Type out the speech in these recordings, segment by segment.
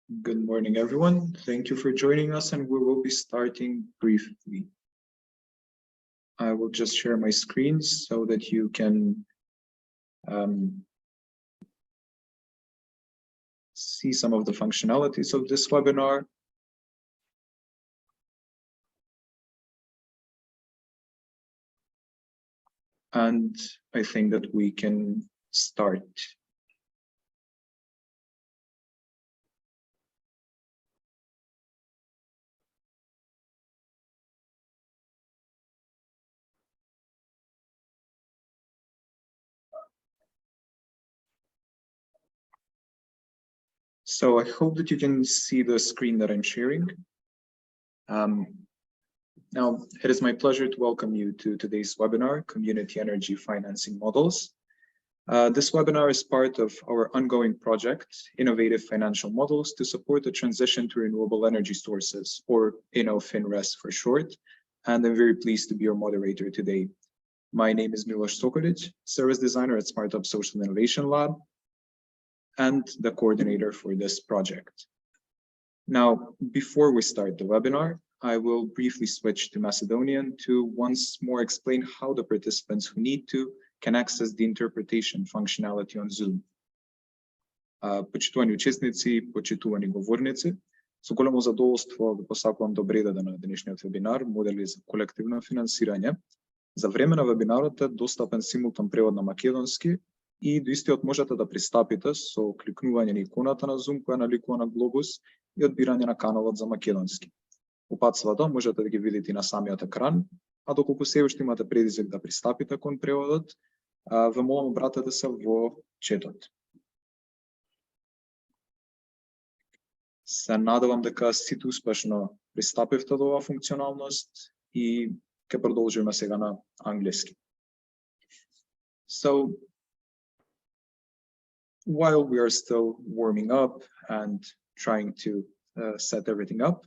Good morning, everyone. Thank you for joining us, and we will be starting briefly. I will just share my screen so that you can see some of the functionalities of this webinar. And I think that we can start. So I hope that you can see the screen that I'm sharing. Now, it is my pleasure to welcome you to today's webinar, Community Energy Financing Models. This webinar is part of our ongoing project, Innovative Financial Models to support the transition to renewable energy sources, or InnoFinRES for short. And I'm very pleased to be your moderator today. My name is Miloš Sokolic, service designer at Startup Social Innovation Lab, and the coordinator for this project. Now, before we start the webinar, I will briefly switch to Macedonian to once more explain how the participants who need to can access the interpretation functionality on Zoom. Почитувани учесници, почитувани говорници, со големо задоволство ви посакувам добре дојде на денешниот вебинар Модели за колективно финансирање. За време на вебинарот е достапен симултан превод на македонски и до истиот можете да пристапите со кликнување на иконата на Zoom која наликува на глобус и одбирање на каналот за македонски. Упатствата можете да ги видите на самиот екран, а доколку се уште имате предизвик да пристапите кон преводот, ве молам обратете се во четот. Се надевам дека сите успешно пристапивте до оваа функционалност и ќе продолжиме сега на англиски. So, while we are still warming up and trying to set everything up,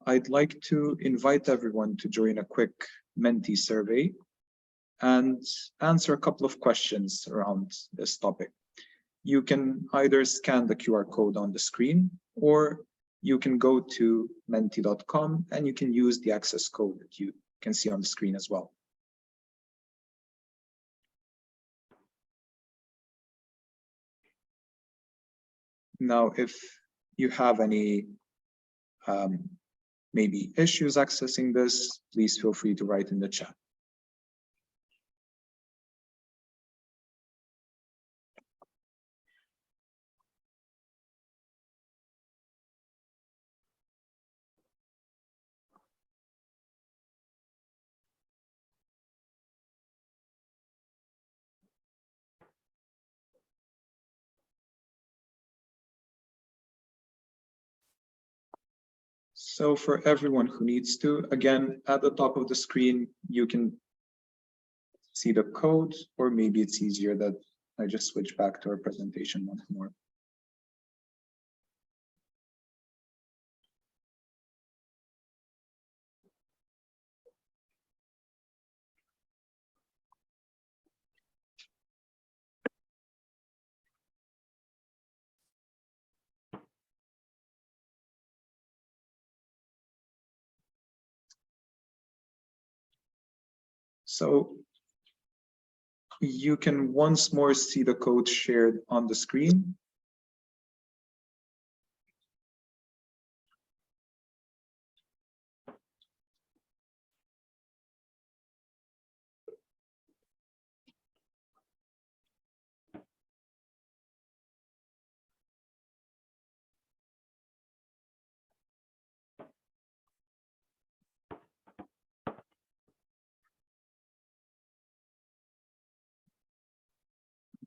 I'd like to invite everyone to join a quick Menti survey and answer a couple of questions around this topic. You can either scan the QR code on the screen, or you can go to menti.com and you can use the access code that you can see on the screen as well. Now, if you have any maybe issues accessing this, please feel free to write in the chat. So for everyone who needs to, again, at the top of the screen, you can see the code, or maybe it's easier that I just switch back to our presentation once more. So you can once more see the code shared on the screen.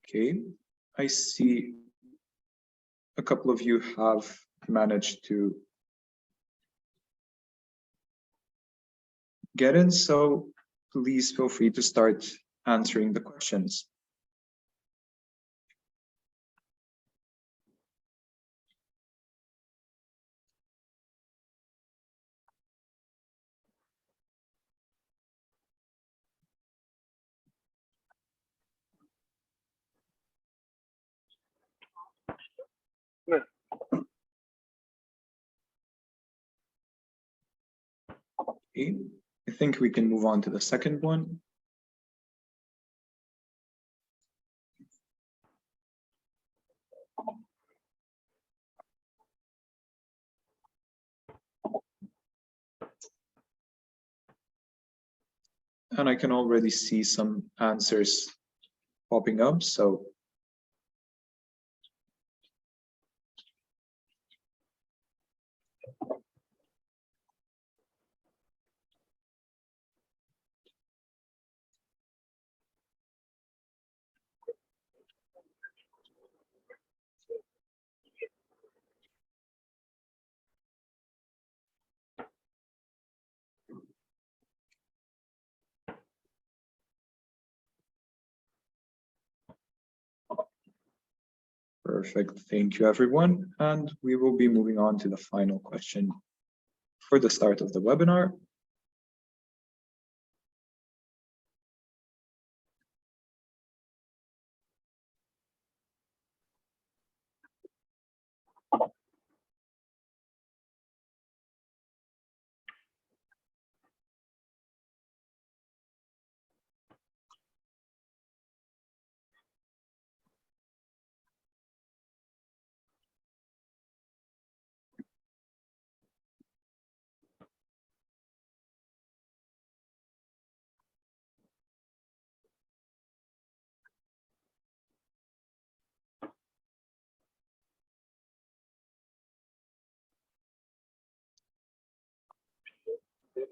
Okay, I see a couple of you have managed to get in, so please feel free to start answering the questions. Okay. I think we can move on to the second one. And I can already see some answers popping up. So perfect. Thank you, everyone. And we will be moving on to the final question for the start of the webinar.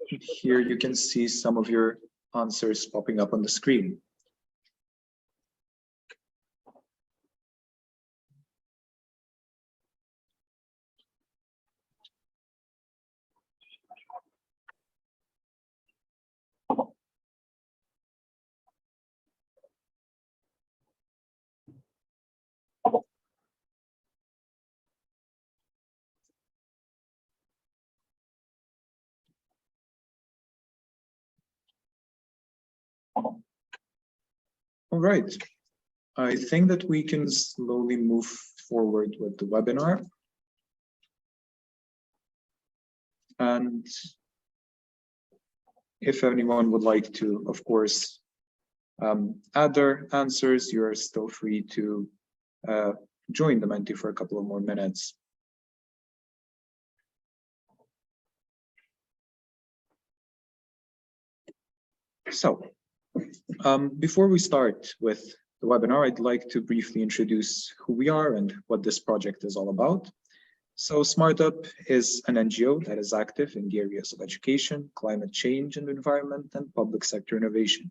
Here you can see some of your answers popping up on the screen. All right. I think that we can slowly move forward with the webinar. And if anyone would like to, of course, add their answers, you're still free to join the Menti for a couple of more minutes. So, before we start with the webinar, I'd like to briefly introduce who we are and what this project is all about. So SmartUp is an NGO that is active in the areas of education, climate change and environment, and public sector innovation.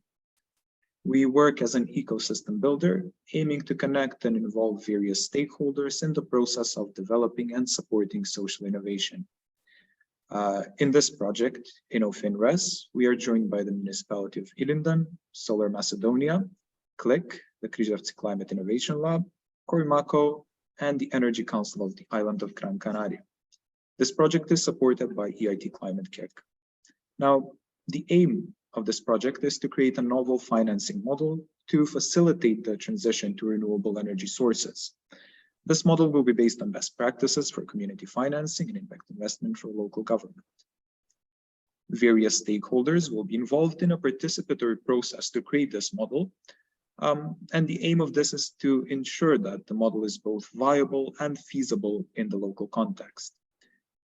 We work as an ecosystem builder, aiming to connect and involve various stakeholders in the process of developing and supporting social innovation. In this project, InnoFinRES, we are joined by the municipality of Ilindan, Solar Macedonia, CLIC, the Križevci Climate Innovation Lab, Corimaco, and the Energy Council of the island of Gran Canaria. This project is supported by EIT Climate Kick. Now, the aim of this project is to create a novel financing model to facilitate the transition to renewable energy sources. This model will be based on best practices for community financing and impact investment for local government. Various stakeholders will be involved in a participatory process to create this model. And the aim of this is to ensure that the model is both viable and feasible in the local context.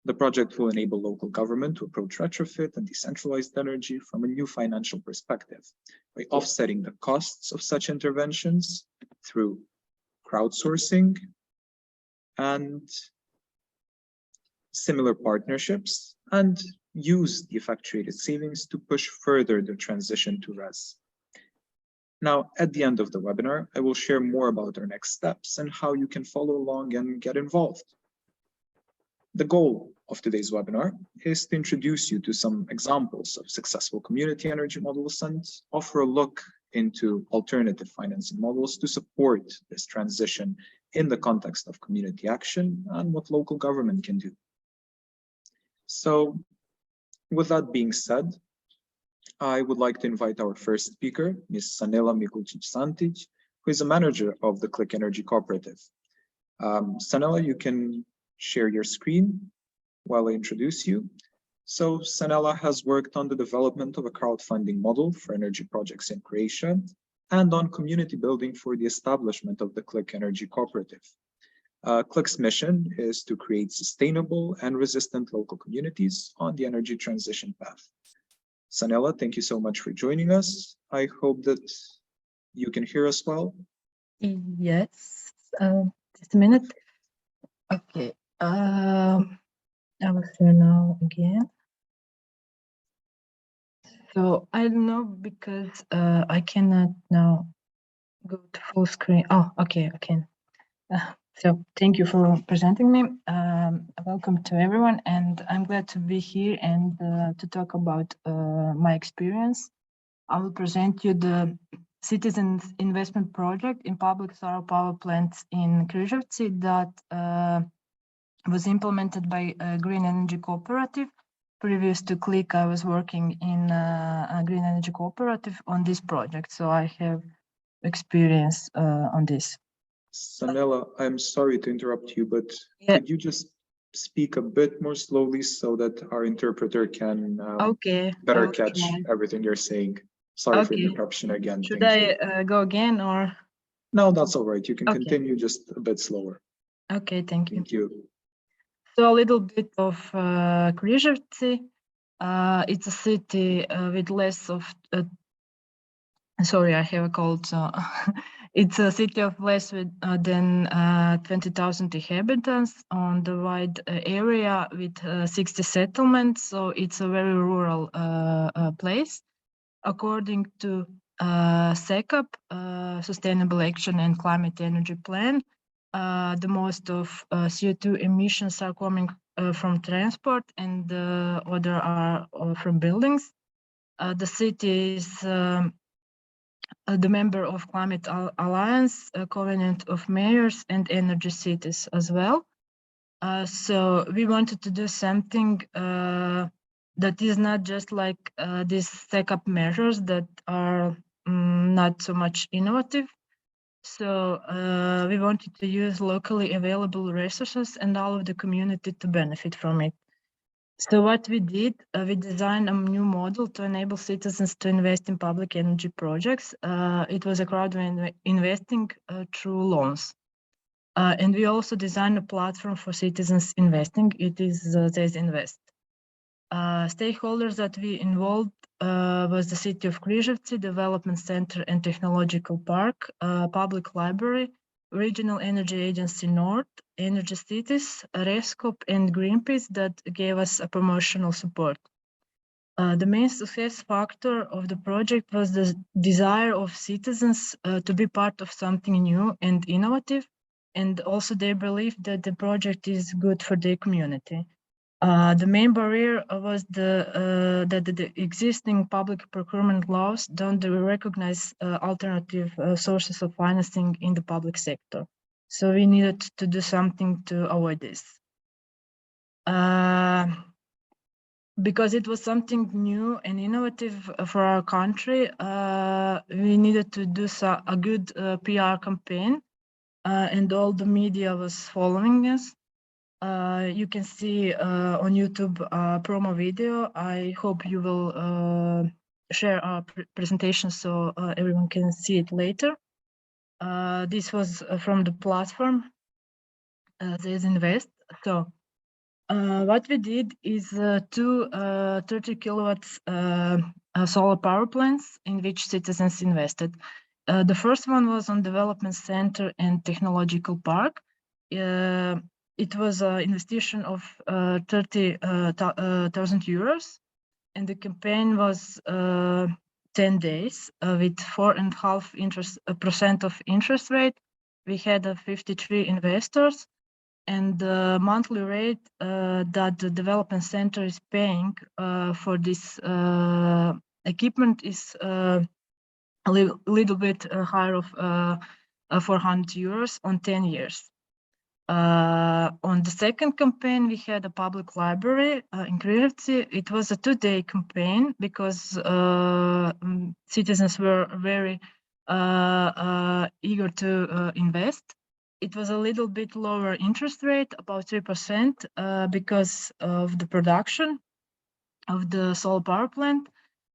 The project will enable local government to approach retrofit and decentralized energy from a new financial perspective by offsetting the costs of such interventions through crowdsourcing and similar partnerships, and use the effectuated savings to push further the transition to RES. Now, at the end of the webinar, I will share more about our next steps and how you can follow along and get involved. The goal of today's webinar is to introduce you to some examples of successful community energy models and offer a look into alternative financing models to support this transition in the context of community action and what local government can do. So, with that being said, I would like to invite our first speaker, Ms. Sanela Mikulčić-Santić, who is a manager of the Click Energy Cooperative. Sanela, you can share your screen while I introduce you. So Sanela has worked on the development of a crowdfunding model for energy projects in Croatia and on community building for the establishment of the Click Energy Cooperative. Click's mission is to create sustainable and resistant local communities on the energy transition path. Sanela, thank you so much for joining us. I hope that you can hear us well. Yes, just a minute. Okay, I will share now again. So I don't know because I cannot now go to full screen. Oh, okay, I can. So thank you for presenting me. Welcome to everyone, and I'm glad to be here and to talk about my experience. I will present you the Citizens Investment Project in public solar power plants in Križevci that was implemented by a Green Energy Cooperative. Previous to Click, I was working in a Green Energy Cooperative on this project, so I have experience on this. Sanela, I'm sorry to interrupt you, but could you just speak a bit more slowly so that our interpreter can better catch everything you're saying? Sorry for the interruption again. Should I go again or? No, that's all right. You can continue just a bit slower. Okay, thank you. Thank you. So a little bit of Križevci. It's a city with less of, sorry, I have a cold. So it's a city of less than 20,000 inhabitants on the wide area with 60 settlements. So it's a very rural place. According to SECAP, Sustainable Action and Climate Energy Plan, the most of CO2 emissions are coming from transport and the other are from buildings. The city is the member of Climate Alliance, Covenant of Mayors and Energy Cities as well. So we wanted to do something that is not just like these SECAP measures that are not so much innovative. So we wanted to use locally available resources and all of the community to benefit from it. So what we did, we designed a new model to enable citizens to invest in public energy projects. It was a crowdfunding investing through loans. And we also designed a platform for citizens investing. It is Zez Invest. Stakeholders that we involved was the City of Križevci, Development Center and Technological Park, Public Library, Regional Energy Agency North, Energy Cities, Rescop and Greenpeace that gave us a promotional support. The main success factor of the project was the desire of citizens to be part of something new and innovative, and also their belief that the project is good for their community. The main barrier was that the existing public procurement laws don't recognize alternative sources of financing in the public sector. So we needed to do something to avoid this. Because it was something new and innovative for our country, we needed to do a good PR campaign, and all the media was following us. You can see on YouTube a promo video. I hope you will share our presentation so everyone can see it later. This was from the platform, Zez Invest. So what we did is two 30 kilowatts solar power plants in which citizens invested. The first one was on Development Center and Technological Park. It was an investigation of 30,000 euros, and the campaign was 10 days with 4.5% of interest rate. We had 53 investors, and the monthly rate that the development center is paying for this equipment is a little bit higher of 400 euros on 10 years. On the second campaign, we had a public library in Križevci. It was a 2-day campaign because citizens were very eager to invest. It was a little bit lower interest rate, about 3%, because of the production. of the solar power plant,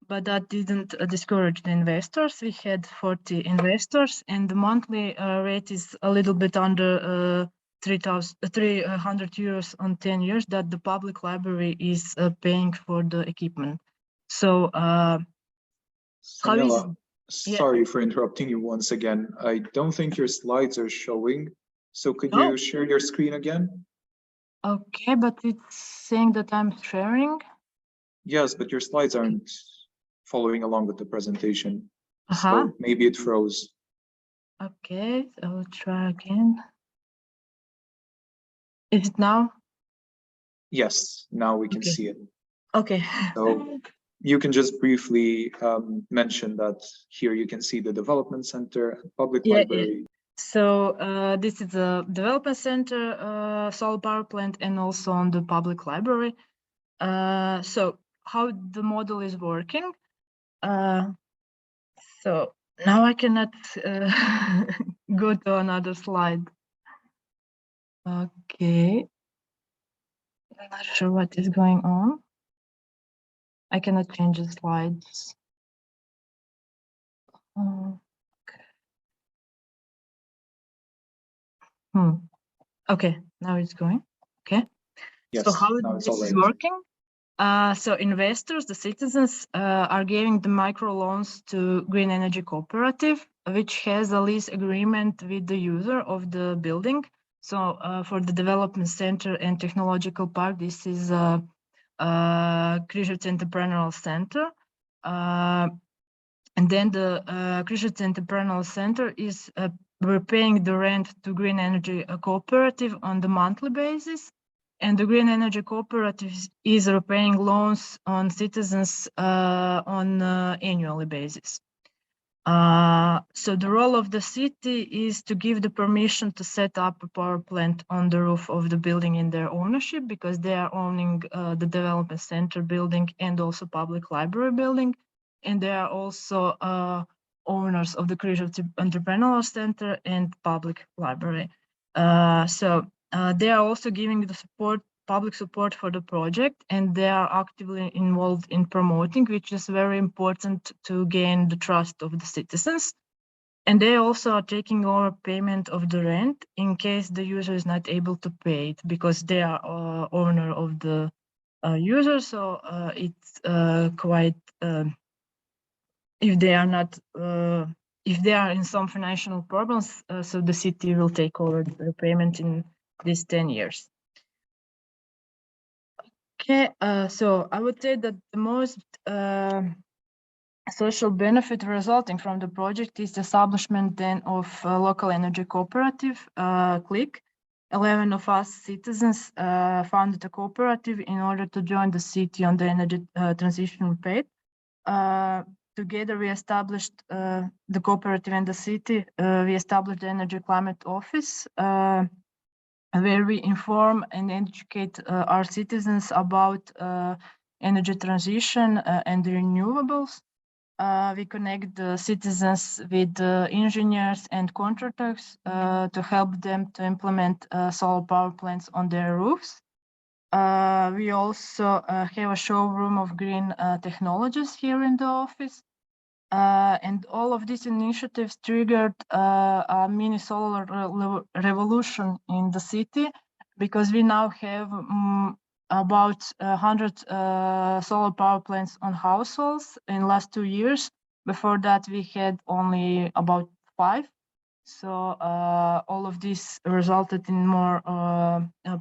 but that didn't discourage the investors. We had 40 investors, and the monthly rate is a little bit under 300 euros on 10 years that the public library is paying for the equipment. So how is Sanela, sorry for interrupting you once again. I don't think your slides are showing. So could you share your screen again? Okay, but it's saying that I'm sharing. Yes, but your slides aren't following along with the presentation. So maybe it froze. Okay, so I'll try again. Is it now? Yes, now we can see it. Okay. So you can just briefly mention that here you can see the development center, public library. So this is a development center, solar power plant, and also on the public library. So how the model is working. So now I cannot go to another slide. Okay. I'm not sure what is going on. I cannot change the slides. Okay, now it's going. Okay. Yes, so how this is working? So investors, the citizens, are giving the micro loans to Green Energy Cooperative, which has a lease agreement with the user of the building. So for the development center and technological park, this is Križevci Entrepreneurial Center. And then the Križevci Entrepreneurial Center is repaying the rent to Green Energy Cooperative on the monthly basis. And the Green Energy Cooperative is repaying loans on citizens on annually basis. So the role of the city is to give the permission to set up a power plant on the roof of the building in their ownership, because they are owning the development center building and also public library building. And they are also owners of the Križevci Entrepreneurial Center and public library. So they are also giving the public support for the project, and they are actively involved in promoting, which is very important to gain the trust of the citizens. And they also are taking over payment of the rent in case the user is not able to pay it, because they are owner of the user. So it's quite, if they are not, if they are in some financial problems, so the city will take over the payment in these 10 years. Okay, so I would say that the most social benefit resulting from the project is the establishment then of a local energy cooperative, CLIck. 11 of us citizens founded a cooperative in order to join the city on the energy transition path. Together we established the cooperative and the city. We established the Energy Climate Office, where we inform and educate our citizens about energy transition and renewables. We connect the citizens with engineers and contractors to help them to implement solar power plants on their roofs. We also have a showroom of green technologies here in the office. And all of these initiatives triggered a mini solar revolution in the city, because we now have about 100 solar power plants on households in last 2 years. Before that, we had only about 5. So all of this resulted in more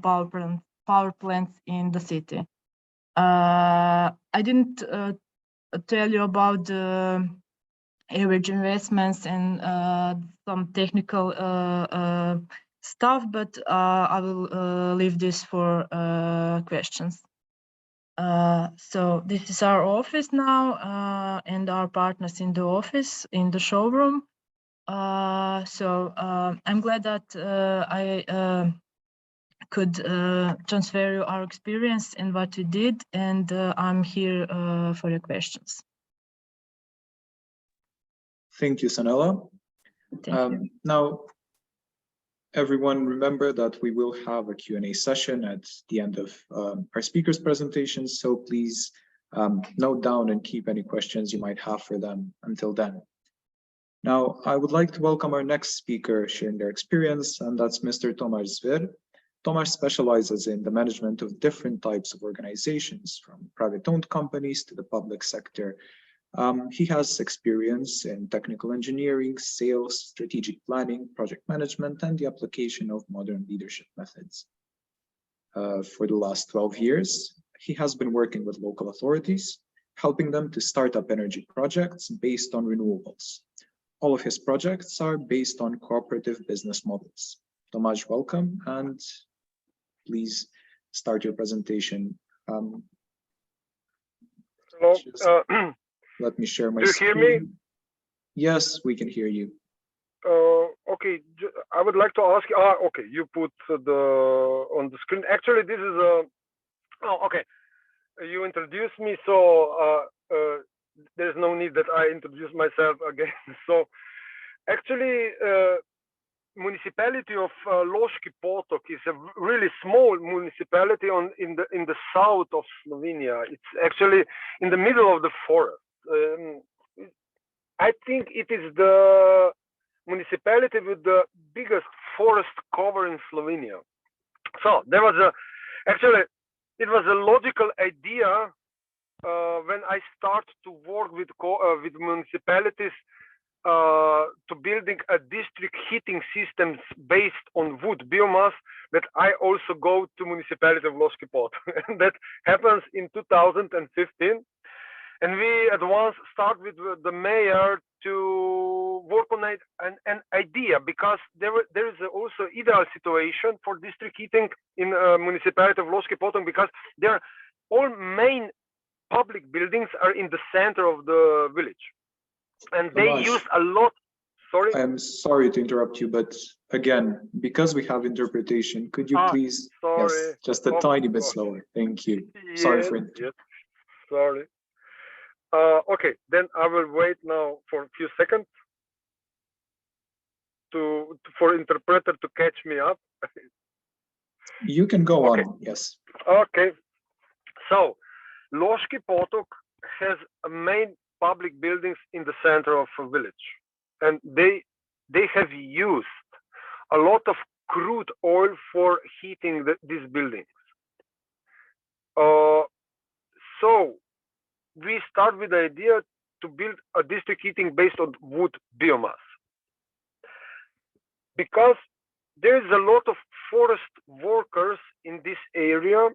power plants in the city. I didn't tell you about the average investments and some technical stuff, but I will leave this for questions. So this is our office now, and our partners in the office, in the showroom. So I'm glad that I could transfer you our experience and what we did, and I'm here for your questions. Thank you, Sanela. Thank you. Now, everyone, remember that we will have a Q&A session at the end of our speakers' presentations, so please note down and keep any questions you might have for them until then. Now, I would like to welcome our next speaker sharing their experience, and that's Mr. Tomasz Zver. Tomasz specializes in the management of different types of organizations, from private-owned companies to the public sector. He has experience in technical engineering, sales, strategic planning, project management, and the application of modern leadership methods. For the last 12 years, he has been working with local authorities, helping them to start up energy projects based on renewables. All of his projects are based on cooperative business models. Tomasz, welcome, and please start your presentation. Hello. Let me share my screen. Do you hear me? Yes, we can hear you. Okay, I would like to ask you. Okay, you put on the screen. Actually, this is a. Okay. You introduced me, so there's no need that I introduce myself again. So, actually, municipality of Loški Potok is a really small municipality in the south of Slovenia. It's actually in the middle of the forest. I think it is the municipality with the biggest forest cover in Slovenia. So there was it was a logical idea when I start to work with municipalities to building a district heating systems based on wood biomass, that I also go to municipality of Loški Potok. And that happens in 2015. And we at once start with the mayor to work on an idea, because there is also ideal situation for district heating in municipality of Loški Potok, because there all main public buildings are in the center of the village, and they use a lot. Sorry, I'm sorry to interrupt you, but again, because we have interpretation, could you please yes, just a tiny bit slower? Thank you. Yes, sorry for interrupting. Yes. Sorry. Okay, then I will wait now for a few seconds for interpreter to catch me up. You can go on, yes. Okay, so Loški Potok has a main public buildings in the center of a village, and they have used a lot of crude oil for heating these buildings. So we start with the idea to build a district heating based on wood biomass, because there is a lot of forest workers in this area.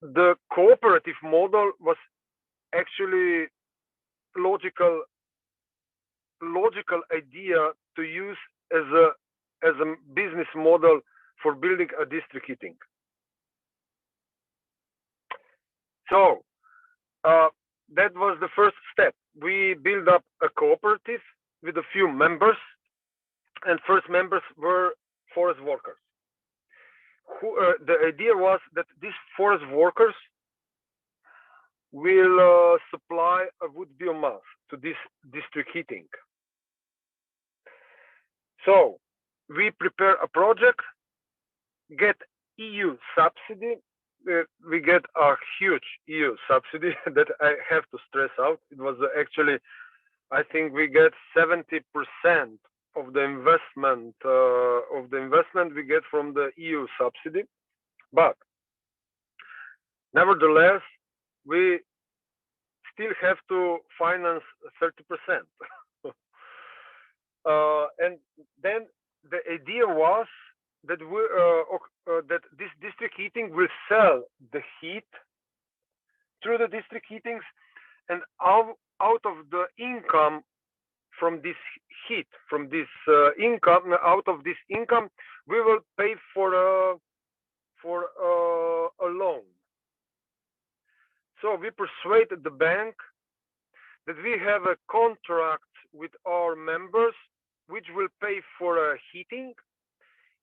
The cooperative model was actually logical idea to use as a business model for building a district heating. So that was the first step. We built up a cooperative with a few members, and first members were forest workers. The idea was that these forest workers will supply a wood biomass to this district heating. So we prepare a project, get EU subsidy. We get a huge EU subsidy that I have to stress out. It was actually, I think we get 70% of the investment we get from the EU subsidy, but nevertheless we still have to finance 30%. And then the idea was that that this district heating will sell the heat through the district heatings, and out of the income from this heat, from this out of this income, we will pay for a loan. So we persuaded the bank that we have a contract with our members, which will pay for heating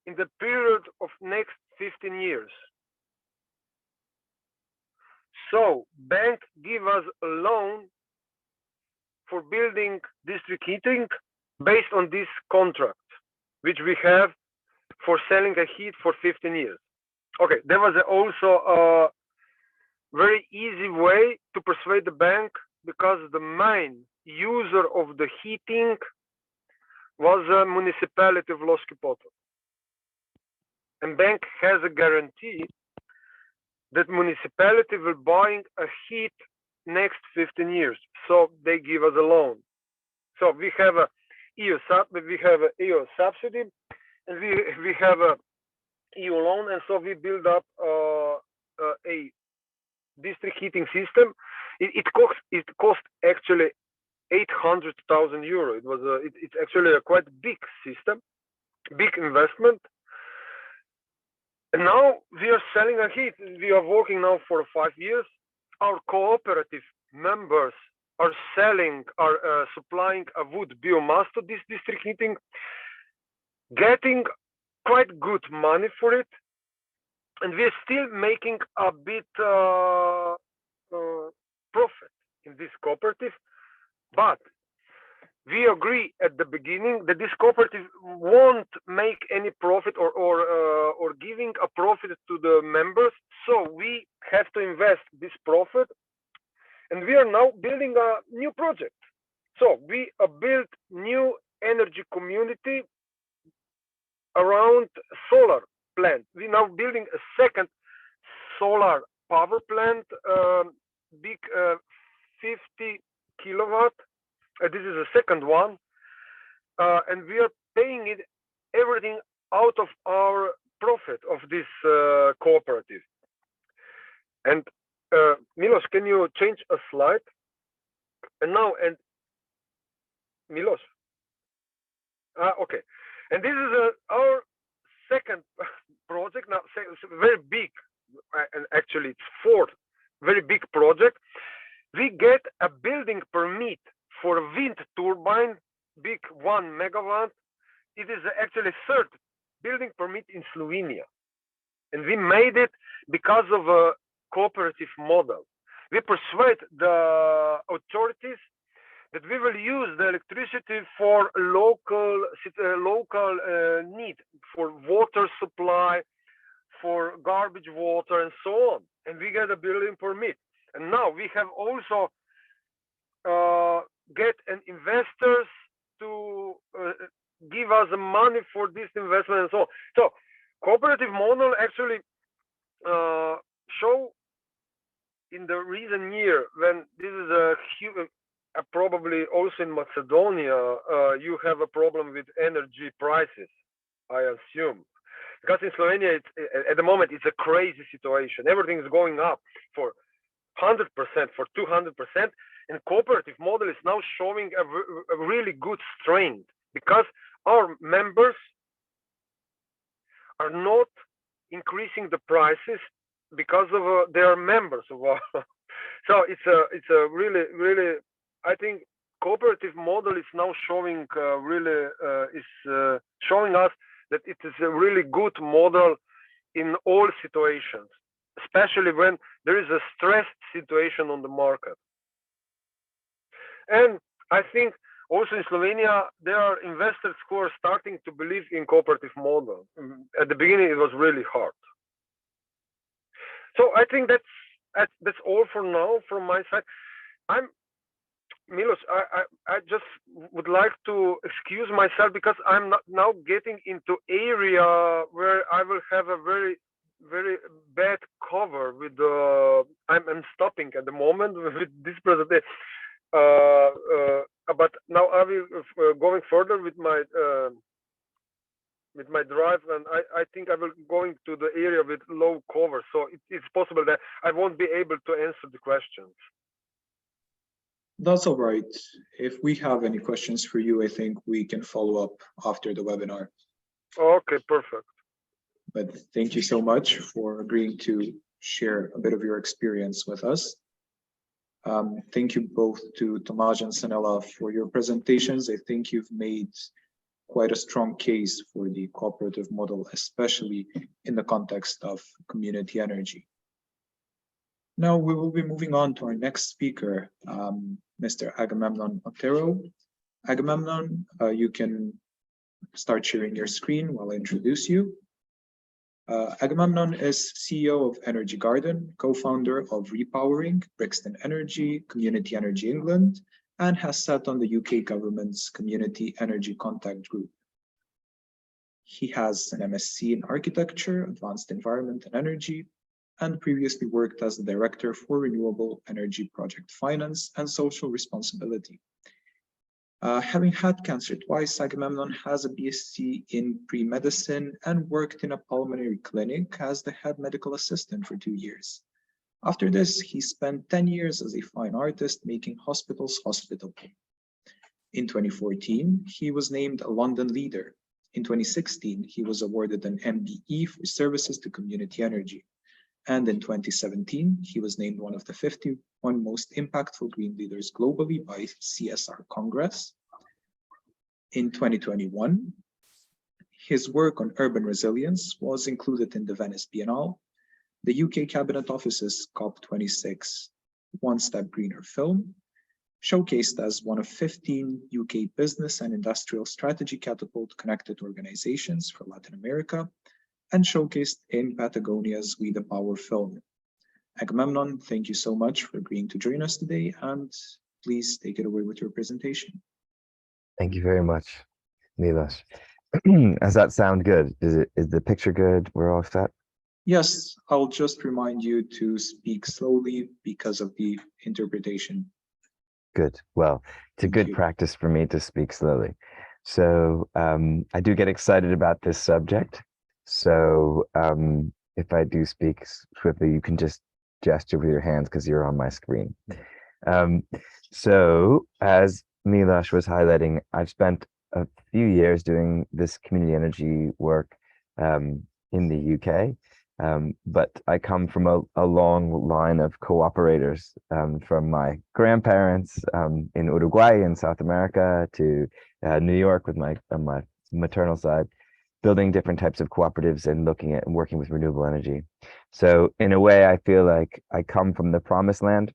in the period of next 15 years. So bank give us a loan for building district heating based on this contract, which we have for selling a heat for 15 years. Okay, there was also very easy way to persuade the bank, because the main user of the heating was a municipality of Loški Potok. And bank has a guarantee that municipality will buying a heat next 15 years. So they give us a loan. So we have a EU subsidy, and we have a EU loan, and so we build up a district heating system. It cost actually 800,000 euro. It was it's actually a quite big system, big investment. And now we are selling a heat. We are working now for 5 years. Our cooperative members are supplying a wood biomass to this district heating, getting quite good money for it, and we are still making a bit profit in this cooperative. But we agree at the beginning that this cooperative won't make any profit or giving a profit to the members. So we have to invest this profit, and we are now building a new project. So we built new energy community around solar plant. We're now building a second solar power plant, big 50 kilowatt. This is the second one, and we are paying it everything out of our profit of this cooperative. And Milos, can you change a slide? And now, and Milos, okay. And this is our second project. Now, it's very big, and actually it's fourth very big project. We get a building permit for a wind turbine, big 1 megawatt. It is actually third building permit in Slovenia. And we made it because of a cooperative model. We persuade the authorities that we will use the electricity for local need, for water supply, for garbage water, and so on. And we get a building permit. And now we have also get an investors to give us money for this investment and so on. So cooperative model actually show in the recent year, when this is a huge, probably also in Macedonia, you have a problem with energy prices, I assume. Because in Slovenia, at the moment, it's a crazy situation. Everything is going up for 100%, for 200%. And cooperative model is now showing a really good strength, because our members are not increasing the prices because of they are members of our. So it's a really, I think cooperative model is now showing showing us that it is a really good model in all situations, especially when there is a stressed situation on the market. And I think also in Slovenia, there are investors who are starting to believe in cooperative model. At the beginning, it was really hard. So I think that's all for now from my side. Milos, I just would like to excuse myself, because I'm now getting into area where I will have a very, very bad cover with I'm stopping at the moment with this presentation. But now I will going further with my drive, and I think I will going to the area with low cover, so it's possible that I won't be able to answer the questions. That's all right. If we have any questions for you, I think we can follow up after the webinar. Okay, perfect. But thank you so much for agreeing to share a bit of your experience with us. Thank you both to Tomaž and Sanela for your presentations. I think you've made quite a strong case for the cooperative model, especially in the context of community energy. Now we will be moving on to our next speaker, Mr. Agamemnon Otero. Agamemnon, you can start sharing your screen while I introduce you. Agamemnon is CEO of Energy Garden, co-founder of Repowering, Brixton Energy, Community Energy England, and has sat on the UK government's Community Energy Contact Group. He has an MSc in Architecture, Advanced Environment and Energy, and previously worked as the Director for Renewable Energy Project Finance and Social Responsibility. Having had cancer twice, Agamemnon has a BSc in pre-medicine and worked in a pulmonary clinic as the head medical assistant for 2 years. After this, he spent 10 years as a fine artist making hospitals hospitable. In 2014, he was named a London Leader. In 2016, he was awarded an MBE for services to community energy. And in 2017, he was named one of the 51 most impactful green leaders globally by CSR Congress. In 2021, his work on urban resilience was included in the Venice Biennale, the UK Cabinet Office's COP26 One Step Greener film, showcased as one of 15 UK business and industrial strategy catapult connected organizations for Latin America, and showcased in Patagonia's We the Power film. Agamemnon, thank you so much for agreeing to join us today, and please take it away with your presentation. Thank you very much, Milos. Does that sound good? Is the picture good? We're all set? Yes, I'll just remind you to speak slowly because of the interpretation. Good. Well, it's a good practice for me to speak slowly. So I do get excited about this subject. So if I do speak swiftly, you can just gesture with your hands because you're on my screen. So as Milos was highlighting, I've spent a few years doing this community energy work in the UK, but I come from a long line of cooperators from my grandparents in Uruguay in South America to New York with my maternal side, building different types of cooperatives and looking at and working with renewable energy. So in a way, I feel like I come from the promised land.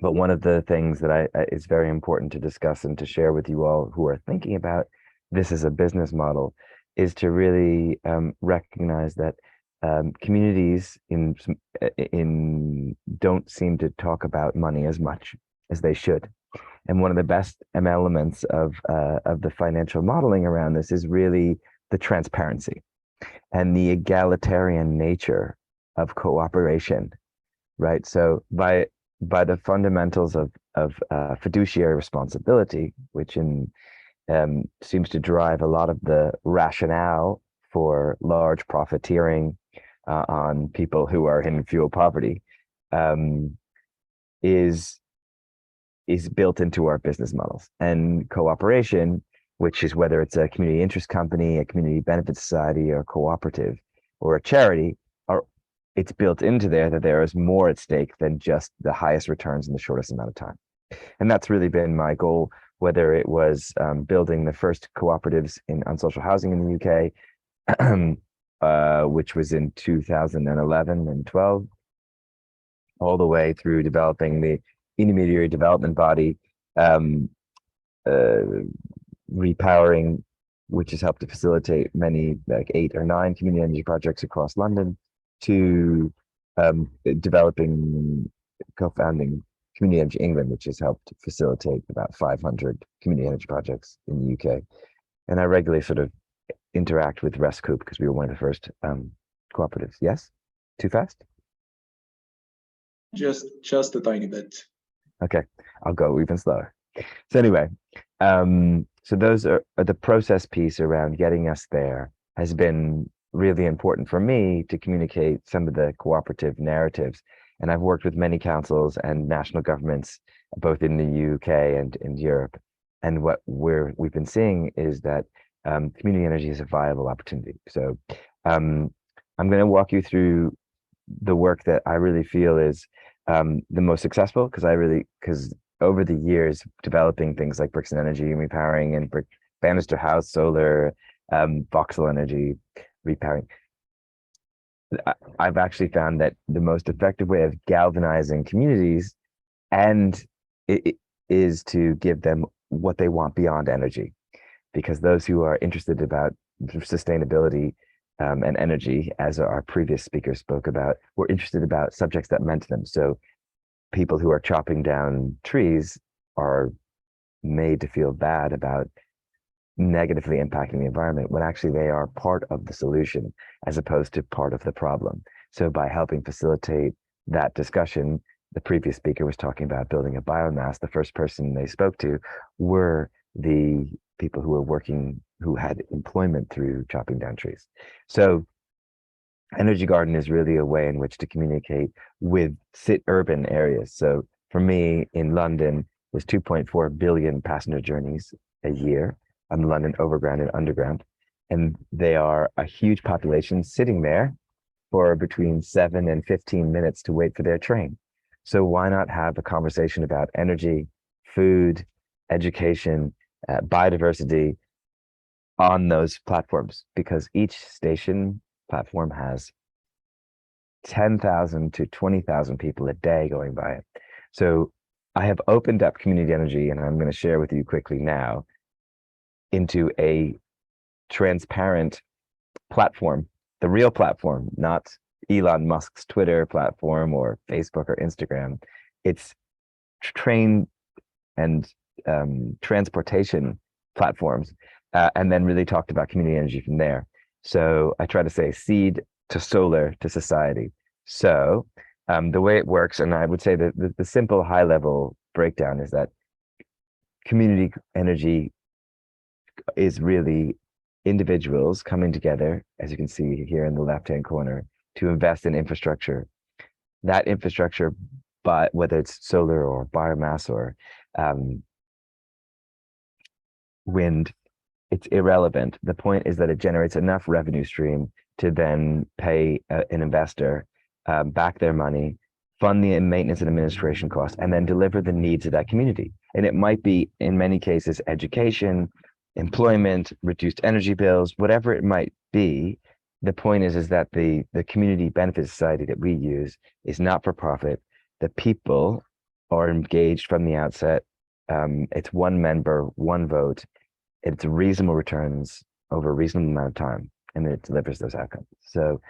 But one of the things that is very important to discuss and to share with you all who are thinking about this as a business model is to really recognize that communities don't seem to talk about money as much as they should. And one of the best elements of the financial modeling around this is really the transparency and the egalitarian nature of cooperation, right? So by the fundamentals of fiduciary responsibility, which seems to drive a lot of the rationale for large profiteering on people who are in fuel poverty, is built into our business models. And cooperation, which is whether it's a community interest company, a community benefit society, or a cooperative, or a charity, it's built into there that there is more at stake than just the highest returns in the shortest amount of time. And that's really been my goal, whether it was building the first cooperatives on social housing in the UK, which was in 2011 and 12, all the way through developing the intermediary development body, Repowering, which has helped to facilitate many, like 8 or 9 community energy projects across London, to developing, co-founding Community Energy England, which has helped facilitate about 500 community energy projects in the UK. And I regularly sort of interact with RESCOOP because we were one of the first cooperatives. Yes? Too fast? Just a tiny bit. Okay, I'll go even slower. So anyway, so those are the process piece around getting us there has been really important for me to communicate some of the cooperative narratives. And I've worked with many councils and national governments, both in the UK and in Europe. And what we've been seeing is that community energy is a viable opportunity. So I'm going to walk you through the work that I really feel is the most successful, because over the years developing things like Brixton Energy and Repowering and Bannister House Solar, Vauxhall Energy, Repowering, I've actually found that the most effective way of galvanizing communities is to give them what they want beyond energy, because those who are interested about sustainability and energy, as our previous speaker spoke about, were interested about subjects that meant to them. So people who are chopping down trees are made to feel bad about negatively impacting the environment when actually they are part of the solution as opposed to part of the problem. So by helping facilitate that discussion, the previous speaker was talking about building a biomass. The first person they spoke to were the people who were working, who had employment through chopping down trees. So Energy Garden is really a way in which to communicate with urban areas. So for me in London, there's 2.4 billion passenger journeys a year on the London Overground and Underground. And they are a huge population sitting there for between 7 and 15 minutes to wait for their train. So why not have a conversation about energy, food, education, biodiversity on those platforms? Because each station platform has 10,000 to 20,000 people a day going by it. So I have opened up community energy, and I'm going to share with you quickly now, into a transparent platform, the real platform, not Elon Musk's Twitter platform or Facebook or Instagram. It's train and transportation platforms, and then really talked about community energy from there. So I try to say seed to solar to society. So the way it works, and I would say that the simple high level breakdown is that community energy is really individuals coming together, as you can see here in the left-hand corner, to invest in infrastructure. That infrastructure, but whether it's solar or biomass or wind, it's irrelevant. The point is that it generates enough revenue stream to then pay an investor back their money, fund the maintenance and administration costs, and then deliver the needs of that community. And it might be, in many cases, education, employment, reduced energy bills, whatever it might be. The point is that the community benefit society that we use is not for profit. The people are engaged from the outset. It's one member, one vote. It's reasonable returns over a reasonable amount of time, and it delivers those outcomes. So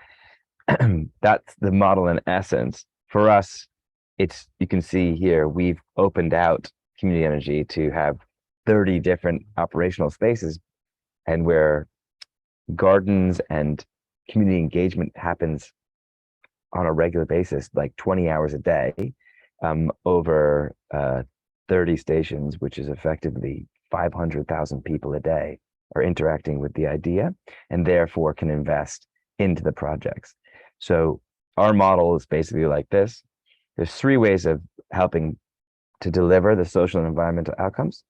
that's the model in essence. For us, it's, you can see here, we've opened out community energy to have 30 different operational spaces, and where gardens and community engagement happens on a regular basis, like 20 hours a day, over 30 stations, which is effectively 500,000 people a day are interacting with the idea, and therefore can invest into the projects. So our model is basically like this. There's 3 ways of helping to deliver the social and environmental outcomes,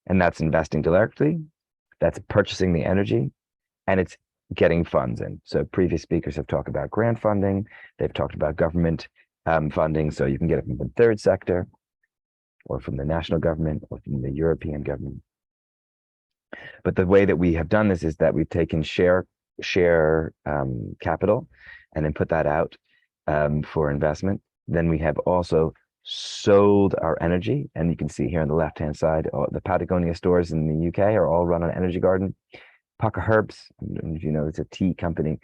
and that's investing directly, that's purchasing the energy, and it's getting funds in. So previous speakers have talked about grant funding, they've talked about government funding, so you can get it from the third sector, or from the national government, or from the European government. But the way that we have done this is that we've taken share capital and then put that out for investment. Then we have also sold our energy, and you can see here on the left-hand side, the Patagonia stores in the UK are all run on Energy Garden. Pucker Herbs, if you know, it's a tea company.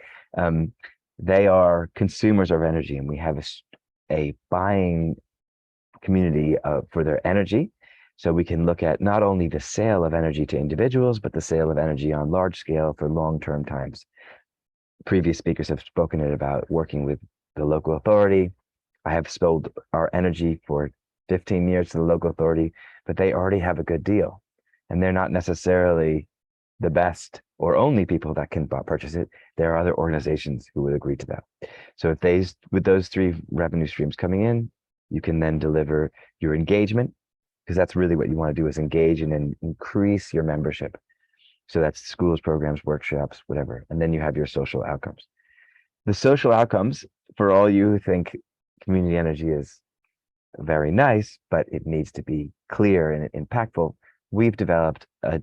They are consumers of energy, and we have a buying community for their energy. So we can look at not only the sale of energy to individuals, but the sale of energy on large scale for long-term times. Previous speakers have spoken about working with the local authority. I have sold our energy for 15 years to the local authority, but they already have a good deal. And they're not necessarily the best or only people that can purchase it. There are other organizations who would agree to that. So if with those 3 revenue streams coming in, you can then deliver your engagement, because that's really what you want to do, is engage and then increase your membership. So that's schools, programs, workshops, whatever. And then you have your social outcomes. The social outcomes, for all you who think community energy is very nice, but it needs to be clear and impactful, we've developed a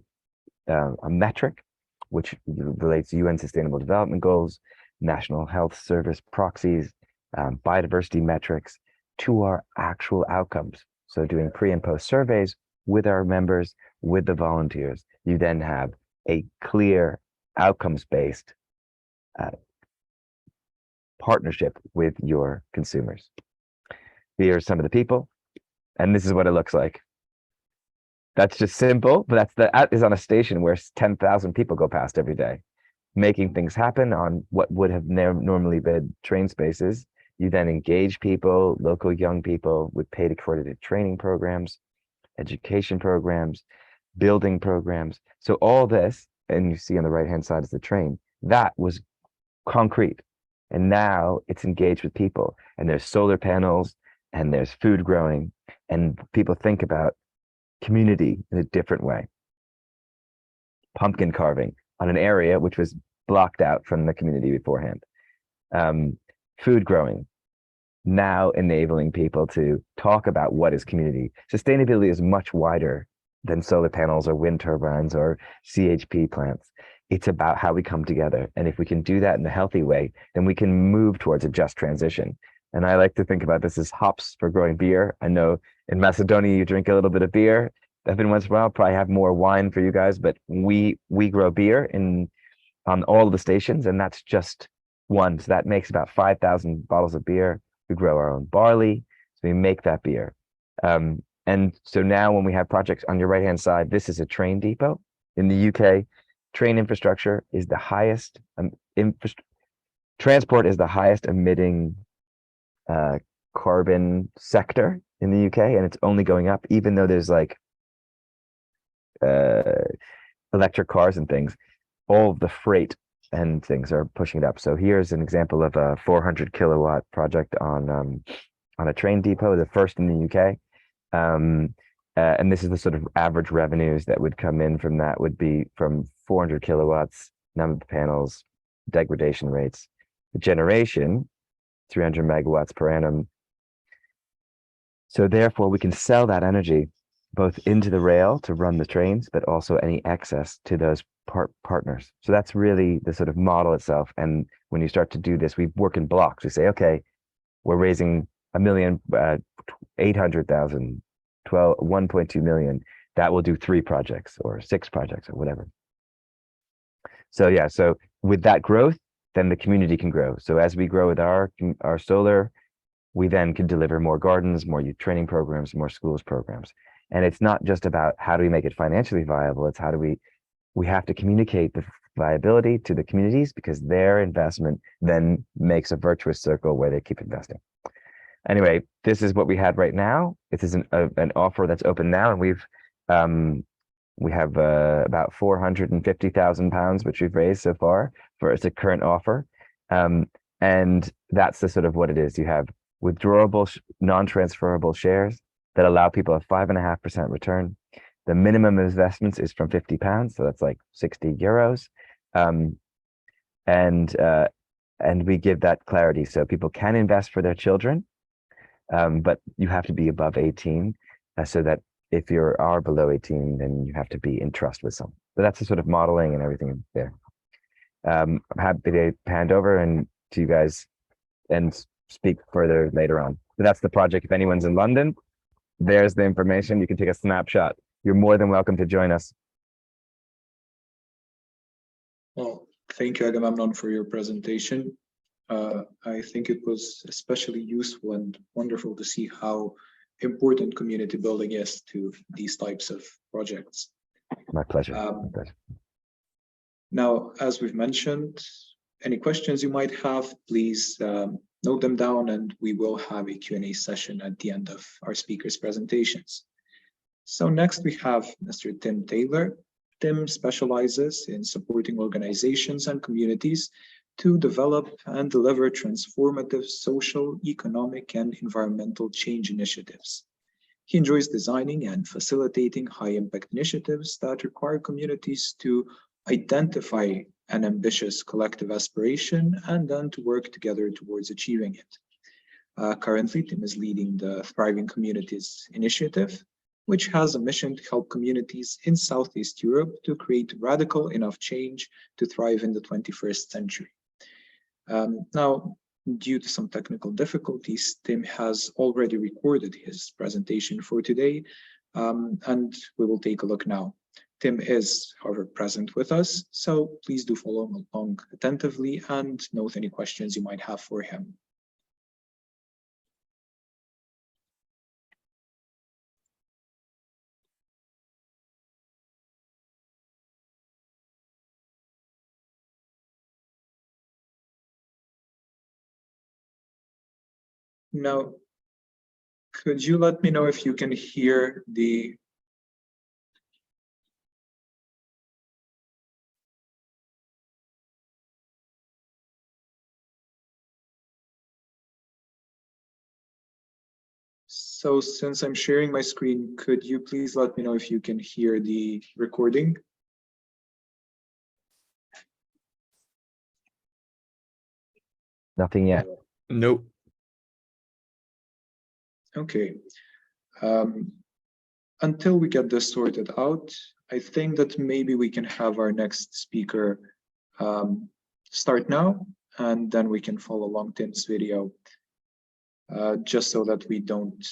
metric which relates to UN Sustainable Development Goals, National Health Service proxies, biodiversity metrics, to our actual outcomes. So doing pre and post surveys with our members, with the volunteers, you then have a clear outcomes-based partnership with your consumers. Here are some of the people, and this is what it looks like. That's just simple, but that is on a station where 10,000 people go past every day, making things happen on what would have normally been train spaces. You then engage people, local young people, with paid accredited training programs, education programs, building programs. So all this, and you see on the right-hand side is the train, that was concrete. And now it's engaged with people, and there's solar panels, and there's food growing, and people think about community in a different way. Pumpkin carving on an area which was blocked out from the community beforehand. Food growing, now enabling people to talk about what is community. Sustainability is much wider than solar panels or wind turbines or CHP plants. It's about how we come together. And if we can do that in a healthy way, then we can move towards a just transition. And I like to think about this as hops for growing beer. I know in Macedonia, you drink a little bit of beer. Every once in a while, probably have more wine for you guys, but we grow beer on all of the stations, and that's just one. So that makes about 5,000 bottles of beer. We grow our own barley, so we make that beer. And so now when we have projects on your right-hand side, this is a train depot. In the UK, train infrastructure is the highest, transport is the highest emitting carbon sector in the UK, and it's only going up, even though there's like electric cars and things. All of the freight and things are pushing it up. So here's an example of a 400 kilowatt project on a train depot, the first in the UK. And this is the sort of average revenues that would come in from that would be from 400 kilowatts, number of panels, degradation rates, the generation, 300 megawatts per annum. So therefore we can sell that energy both into the rail to run the trains, but also any excess to those partners. So that's really the sort of model itself. And when you start to do this, we work in blocks. We say, okay, we're raising 1,800,000, 1.2 million. That will do 3 projects or 6 projects or whatever. So yeah, so with that growth, then the community can grow. So as we grow with our solar, we then can deliver more gardens, more youth training programs, more schools programs. And it's not just about how do we make it financially viable, it's how do we have to communicate the viability to the communities, because their investment then makes a virtuous circle where they keep investing. Anyway, this is what we had right now. It is an offer that's open now, and we have about £450,000, which we've raised so far it's a current offer. And that's the sort of what it is. You have withdrawable, non-transferable shares that allow people a 5.5% return. The minimum investments is from £50, so that's like 60 euros. And we give that clarity so people can invest for their children, but you have to be above 18, so that if you are below 18, then you have to be in trust with someone. So that's the sort of modeling and everything there. I'm happy to hand over to you guys and speak further later on. So that's the project. If anyone's in London, there's the information. You can take a snapshot. You're more than welcome to join us. Well, thank you, Agamemnon, for your presentation. I think it was especially useful and wonderful to see how important community building is to these types of projects. My pleasure. Now, as we've mentioned, any questions you might have, please note them down, and we will have a Q&A session at the end of our speakers' presentations. So next we have Mr. Tim Taylor. Tim specializes in supporting organizations and communities to develop and deliver transformative social, economic, and environmental change initiatives. He enjoys designing and facilitating high-impact initiatives that require communities to identify an ambitious collective aspiration and then to work together towards achieving it. Currently, Tim is leading the Thriving Communities Initiative, which has a mission to help communities in Southeast Europe to create radical enough change to thrive in the 21st century. Now, due to some technical difficulties, Tim has already recorded his presentation for today, and we will take a look now. Tim is, however, present with us, so please do follow along attentively and note any questions you might have for him. Now, could you let me know if you can hear the So since I'm sharing my screen, could you please let me know if you can hear the recording? Nothing yet. Nope. Okay. Until we get this sorted out, I think that maybe we can have our next speaker start now, and then we can follow along Tim's video, just so that we don't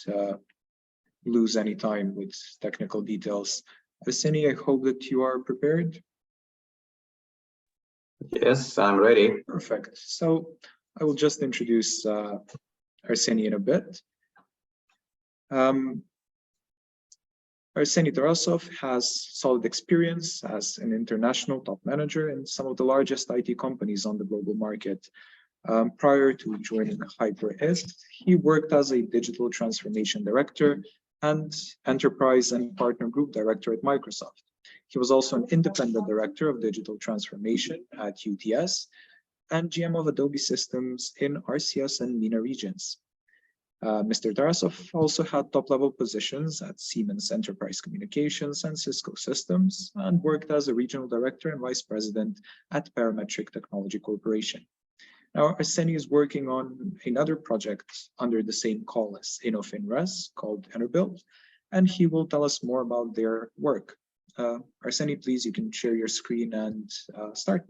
lose any time with technical details. Arseny, I hope that you are prepared. Yes, I'm ready. Perfect. So I will just introduce Arseny in a bit. Arseny Tarasov has solid experience as an international top manager in some of the largest IT companies on the global market. Prior to joining FinancingModels, he worked as a digital transformation director and enterprise and partner group director at Microsoft. He was also an independent director of digital transformation at UTS and GM of Adobe Systems in RCS and MENA regions. Mr. Tarasov also had top-level positions at Siemens Enterprise Communications and Cisco Systems, and worked as a regional director and vice president at Parametric Technology Corporation. Now, Arseny is working on another project under the same call as InnoFinRES called EnerBuild, and he will tell us more about their work. Arseny, please, you can share your screen and start.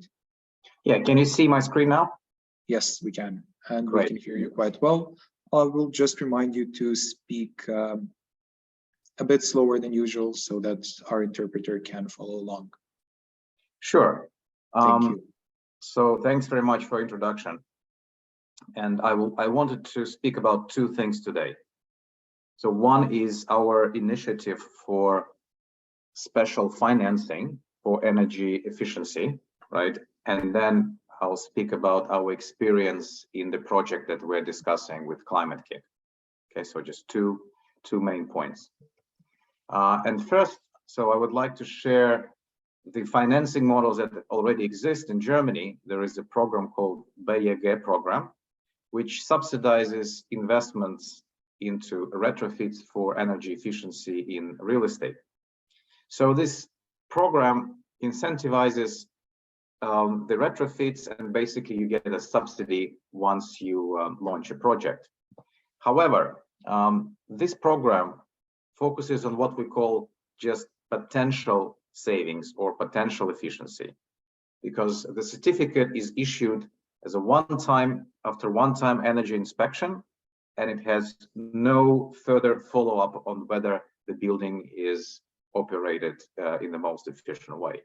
Yeah, can you see my screen now? Yes, we can, and Great. We can hear you quite well. I will just remind you to speak a bit slower than usual so that our interpreter can follow along. Sure. Thank you. So thanks very much for introduction. And I wanted to speak about two things today. So one is our initiative for special financing for energy efficiency, right? And then I'll speak about our experience in the project that we're discussing with Climate Kick. Okay, so just two main points. And first, so I would like to share the financing models that already exist in Germany. There is a program called BEG program, which subsidizes investments into retrofits for energy efficiency in real estate. So this program incentivizes the retrofits, and basically you get a subsidy once you launch a project. However, this program focuses on what we call just potential savings or potential efficiency, because the certificate is issued as a one-time energy inspection, and it has no further follow-up on whether the building is operated in the most efficient way.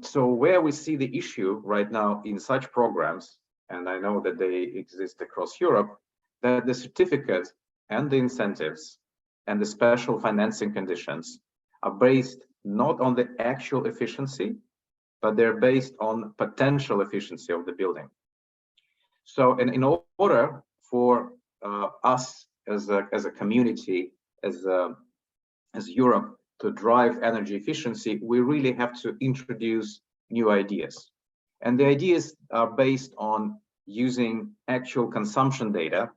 So where we see the issue right now in such programs, and I know that they exist across Europe, that the certificate and the incentives and the special financing conditions are based not on the actual efficiency, but they're based on potential efficiency of the building. So in order for us as a community, as Europe, to drive energy efficiency, we really have to introduce new ideas. And the ideas are based on using actual consumption data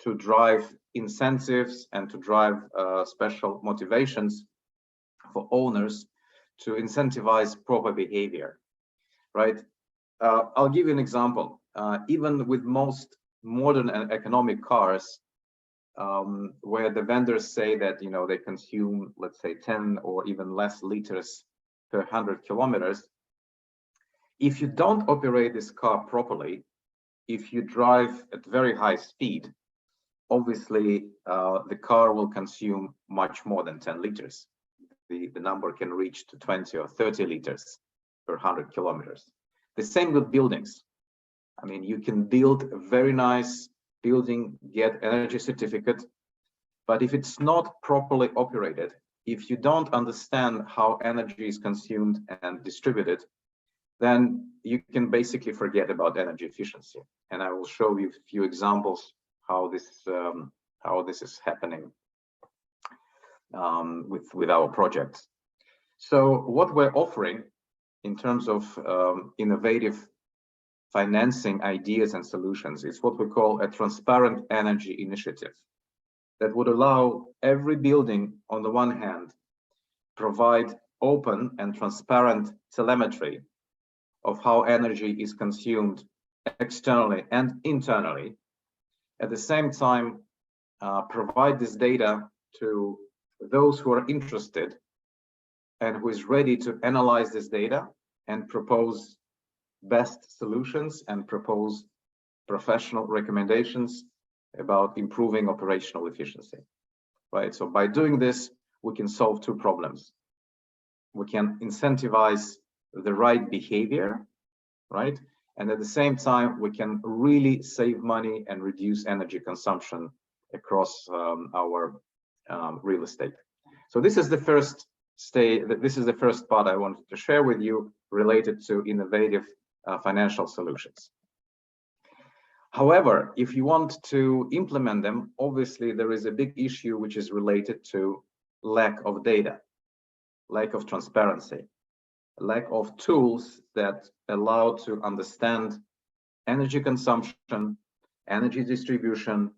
to drive incentives and to drive special motivations for owners to incentivize proper behavior, right? I'll give you an example. Even with most modern and economic cars, where the vendors say that they consume, let's say, 10 or even less liters per 100 kilometers, if you don't operate this car properly, if you drive at very high speed, obviously the car will consume much more than 10 liters. the number can reach to 20 or 30 liters per 100 kilometers. The same with buildings. I mean, you can build a very nice building, get energy certificate, but if it's not properly operated, if you don't understand how energy is consumed and distributed, then you can basically forget about energy efficiency. And I will show you a few examples how this is happening with our projects. So what we're offering in terms of innovative financing ideas and solutions is what we call a transparent energy initiative that would allow every building, on the one hand, provide open and transparent telemetry of how energy is consumed externally and internally. At the same time, provide this data to those who are interested and who is ready to analyze this data and propose best solutions and propose professional recommendations about improving operational efficiency, right? So by doing this, we can solve two problems. We can incentivize the right behavior, right? And at the same time, we can really save money and reduce energy consumption across our real estate. So this is the first this is the first part I wanted to share with you related to innovative financial solutions. However, if you want to implement them, obviously there is a big issue which is related to lack of data, lack of transparency, lack of tools that allow to understand energy consumption, energy distribution,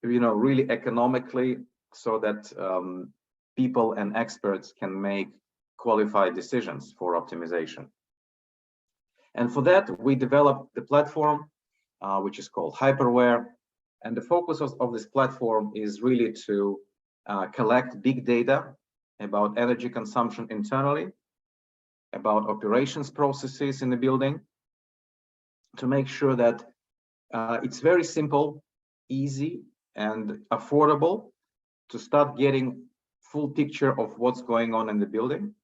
really economically, so that people and experts can make qualified decisions for optimization. And for that, we developed the platform, which is called Hyperware. And the focus of this platform is really to collect big data about energy consumption internally, about operations processes in the building, to make sure that it's very simple, easy, and affordable to start getting full picture of what's going on in the building.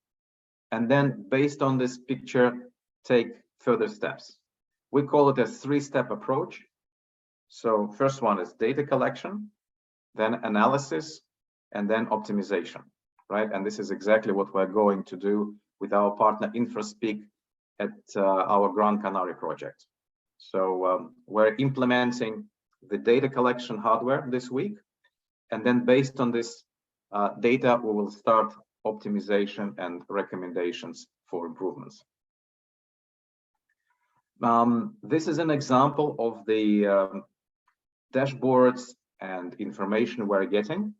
And then based on this picture, take further steps. We call it a three-step approach. So first one is data collection, then analysis, and then optimization, right? And this is exactly what we're going to do with our partner InfraSpeak at our Gran Canaria project. So we're implementing the data collection hardware this week. And then based on this data, we will start optimization and recommendations for improvements. This is an example of the dashboards and information we're getting.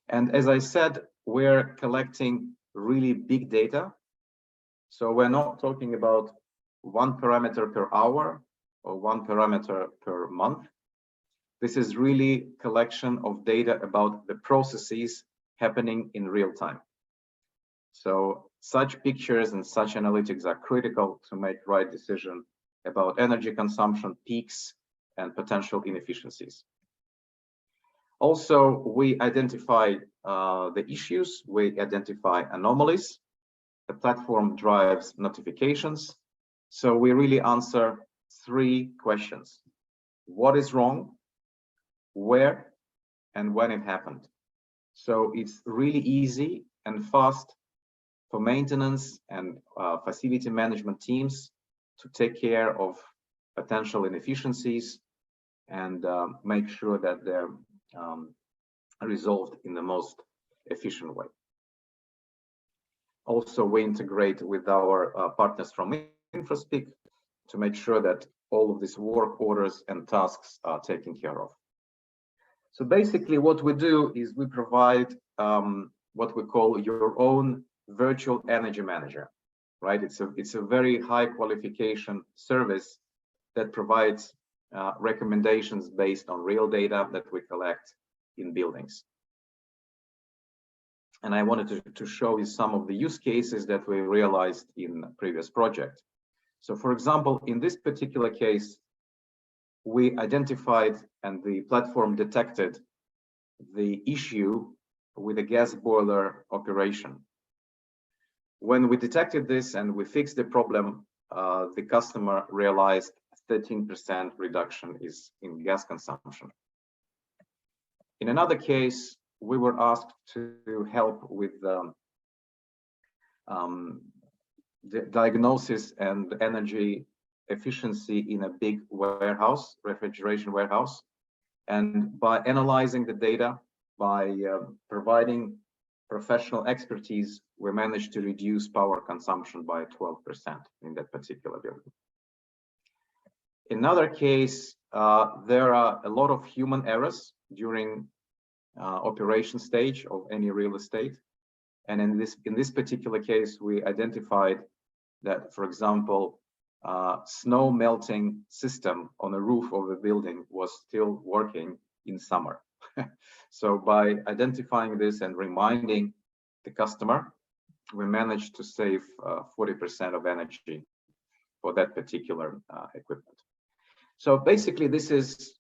And as I said, we're collecting really big data. So we're not talking about one parameter per hour or one parameter per month. This is really collection of data about the processes happening in real time. So such pictures and such analytics are critical to make right decision about energy consumption peaks and potential inefficiencies. Also, we identify the issues, we identify anomalies. The platform drives notifications. So we really answer three questions. What is wrong? Where and when it happened? So it's really easy and fast for maintenance and facility management teams to take care of potential inefficiencies and make sure that they're resolved in the most efficient way. Also, we integrate with our partners from InfraSpeak to make sure that all of these work orders and tasks are taken care of. So basically what we do is we provide what we call your own virtual energy manager, right? It's a very high qualification service that provides recommendations based on real data that we collect in buildings. And I wanted to show you some of the use cases that we realized in a previous project. So for example, in this particular case, we identified and the platform detected the issue with a gas boiler operation. When we detected this and we fixed the problem, the customer realized 13% reduction in gas consumption. In another case, we were asked to help with the diagnosis and energy efficiency in a big warehouse, refrigeration warehouse. And by analyzing the data, by providing professional expertise, we managed to reduce power consumption by 12% in that particular building. In another case, there are a lot of human errors during operation stage of any real estate. And in this particular case, we identified that, for example, snow melting system on the roof of a building was still working in summer. So by identifying this and reminding the customer, we managed to save 40% of energy for that particular equipment. So basically, this is,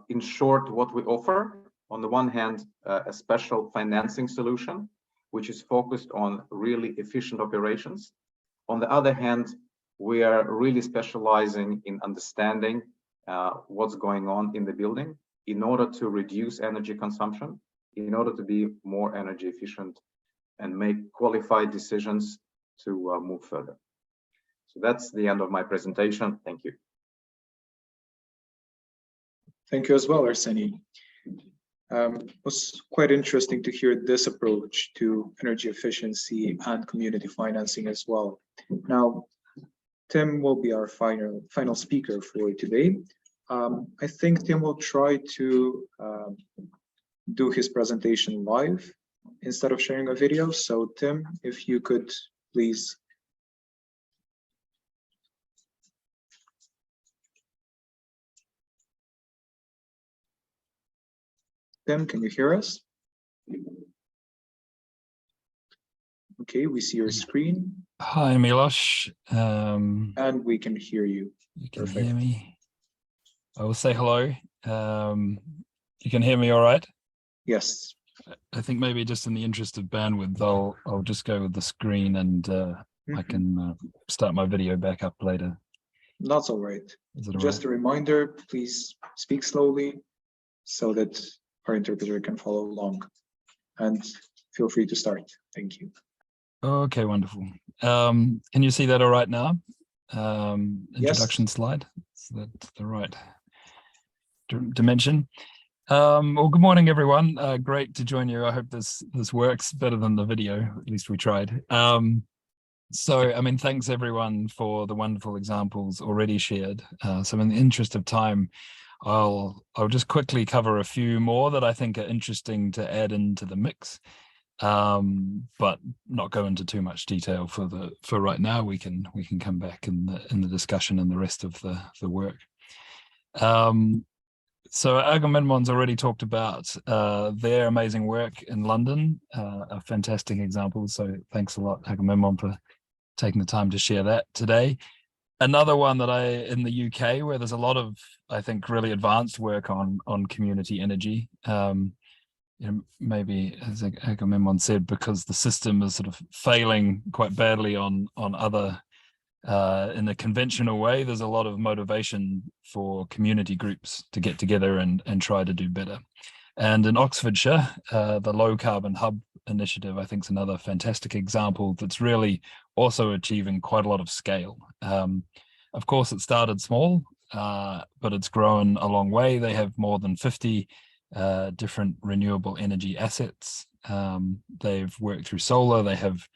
in short, what we offer. On the one hand, a special financing solution, which is focused on really efficient operations. On the other hand, we are really specializing in understanding what's going on in the building in order to reduce energy consumption, in order to be more energy efficient and make qualified decisions to move further. So that's the end of my presentation. Thank you. Thank you as well, Arseny. It was quite interesting to hear this approach to energy efficiency and community financing as well. Now, Tim will be our final speaker for today. I think Tim will try to do his presentation live instead of sharing a video. So Tim, if you could please. Tim, can you hear us? Okay, we see your screen. Hi, Milos. And we can hear you. You can hear me. I will say hello. You can hear me all right? Yes. I think maybe just in the interest of bandwidth, I'll just go with the screen and I can start my video back up later. That's all right. Just a reminder, please speak slowly so that our interpreter can follow along. And feel free to start. Thank you. Okay, wonderful. Can you see that all right now? Introduction slide. So that's the right dimension. Well, good morning, everyone. Great to join you. I hope this works better than the video. At least we tried. So, I mean, thanks everyone for the wonderful examples already shared. So in the interest of time, I'll just quickly cover a few more that I think are interesting to add into the mix, but not go into too much detail for right now. We can come back in the discussion and the rest of the work. So Agamemnon's already talked about their amazing work in London, a fantastic example. So thanks a lot, Agamemnon, for taking the time to share that today. Another one that in the UK, where there's a lot of, I think, really advanced work on community energy. Maybe, as Agamemnon said, because the system is sort of failing quite badly on other, in a conventional way, there's a lot of motivation for community groups to get together and try to do better. And in Oxfordshire, the Low Carbon Hub initiative, I think, is another fantastic example that's really also achieving quite a lot of scale. Of course, it started small, but it's grown a long way. They have more than 50 different renewable energy assets. They've worked through solar. They have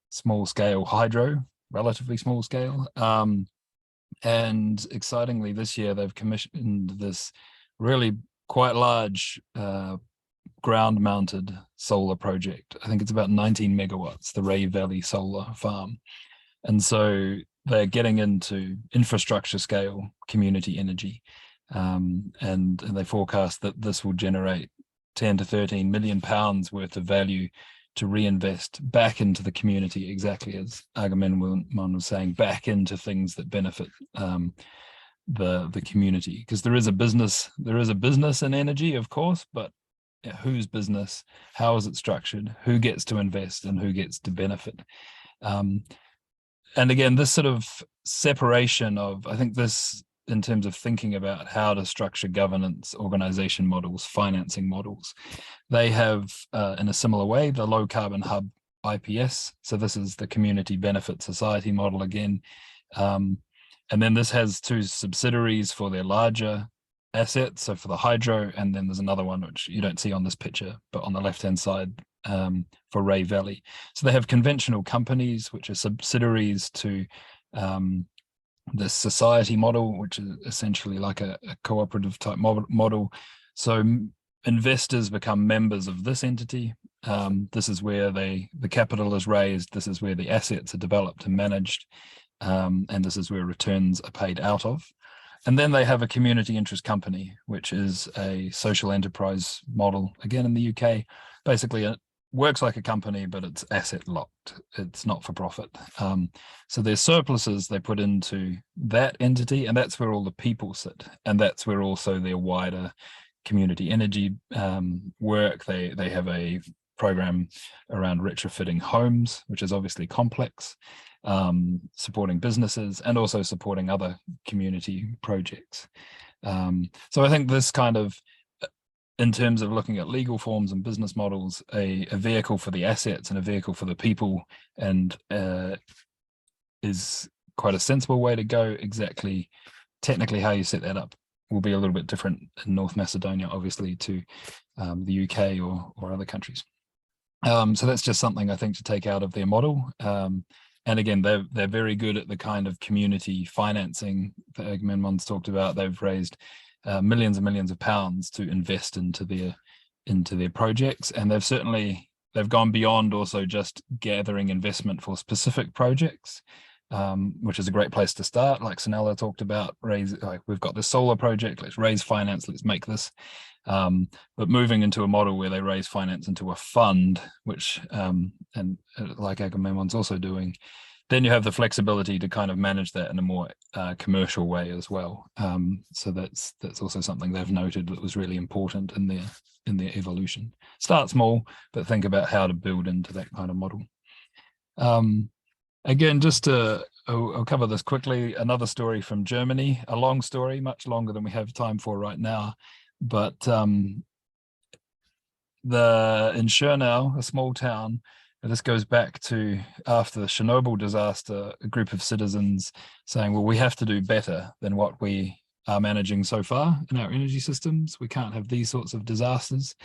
small scale hydro, relatively small scale. And excitingly, this year, they've commissioned this really quite large ground-mounted solar project. I think it's about 19 megawatts, the Ray Valley Solar Farm. And so they're getting into infrastructure scale community energy. And they forecast that this will generate 10 to 13 million pounds worth of value to reinvest back into the community, exactly as Agamemnon was saying, back into things that benefit the community. Because there is a business in energy, of course, but whose business, how is it structured, who gets to invest and who gets to benefit. And again, this sort of separation of, I think this, in terms of thinking about how to structure governance, organization models, financing models, they have, in a similar way, the low carbon hub IPS. So this is the community benefit society model again. And then this has two subsidiaries for their larger assets. So for the hydro, and then there's another one which you don't see on this picture, but on the left-hand side for Ray Valley. So they have conventional companies, which are subsidiaries to the society model, which is essentially like a cooperative type model. So investors become members of this entity. This is where the capital is raised. This is where the assets are developed and managed. And this is where returns are paid out of. And then they have a community interest company, which is a social enterprise model, again in the UK. Basically, it works like a company, but it's asset locked. It's not for profit. So there's surpluses they put into that entity, and that's where all the people sit. And that's where also their wider community energy work. They have a program around retrofitting homes, which is obviously complex, supporting businesses and also supporting other community projects. So I think this kind of, in terms of looking at legal forms and business models, a vehicle for the assets and a vehicle for the people, and is quite a sensible way to go. Exactly technically how you set that up will be a little bit different in North Macedonia, obviously, to the UK or other countries. So that's just something I think to take out of their model. And again, they're very good at the kind of community financing that Agamemnon's talked about. They've raised millions and millions of pounds to invest into their projects, and they've gone beyond also just gathering investment for specific projects, which is a great place to start. Like Sanella talked about, we've got this solar project, let's raise finance, let's make this. But moving into a model where they raise finance into a fund, which, and like Agamemnon's also doing, then you have the flexibility to kind of manage that in a more commercial way as well. So that's also something they've noted that was really important in their evolution. Start small, but think about how to build into that kind of model. Again, I'll cover this quickly. Another story from Germany, a long story, much longer than we have time for right now. But in Schönau, a small town, this goes back to after the Chernobyl disaster, a group of citizens saying, well, we have to do better than what we are managing so far in our energy systems. We can't have these sorts of disasters.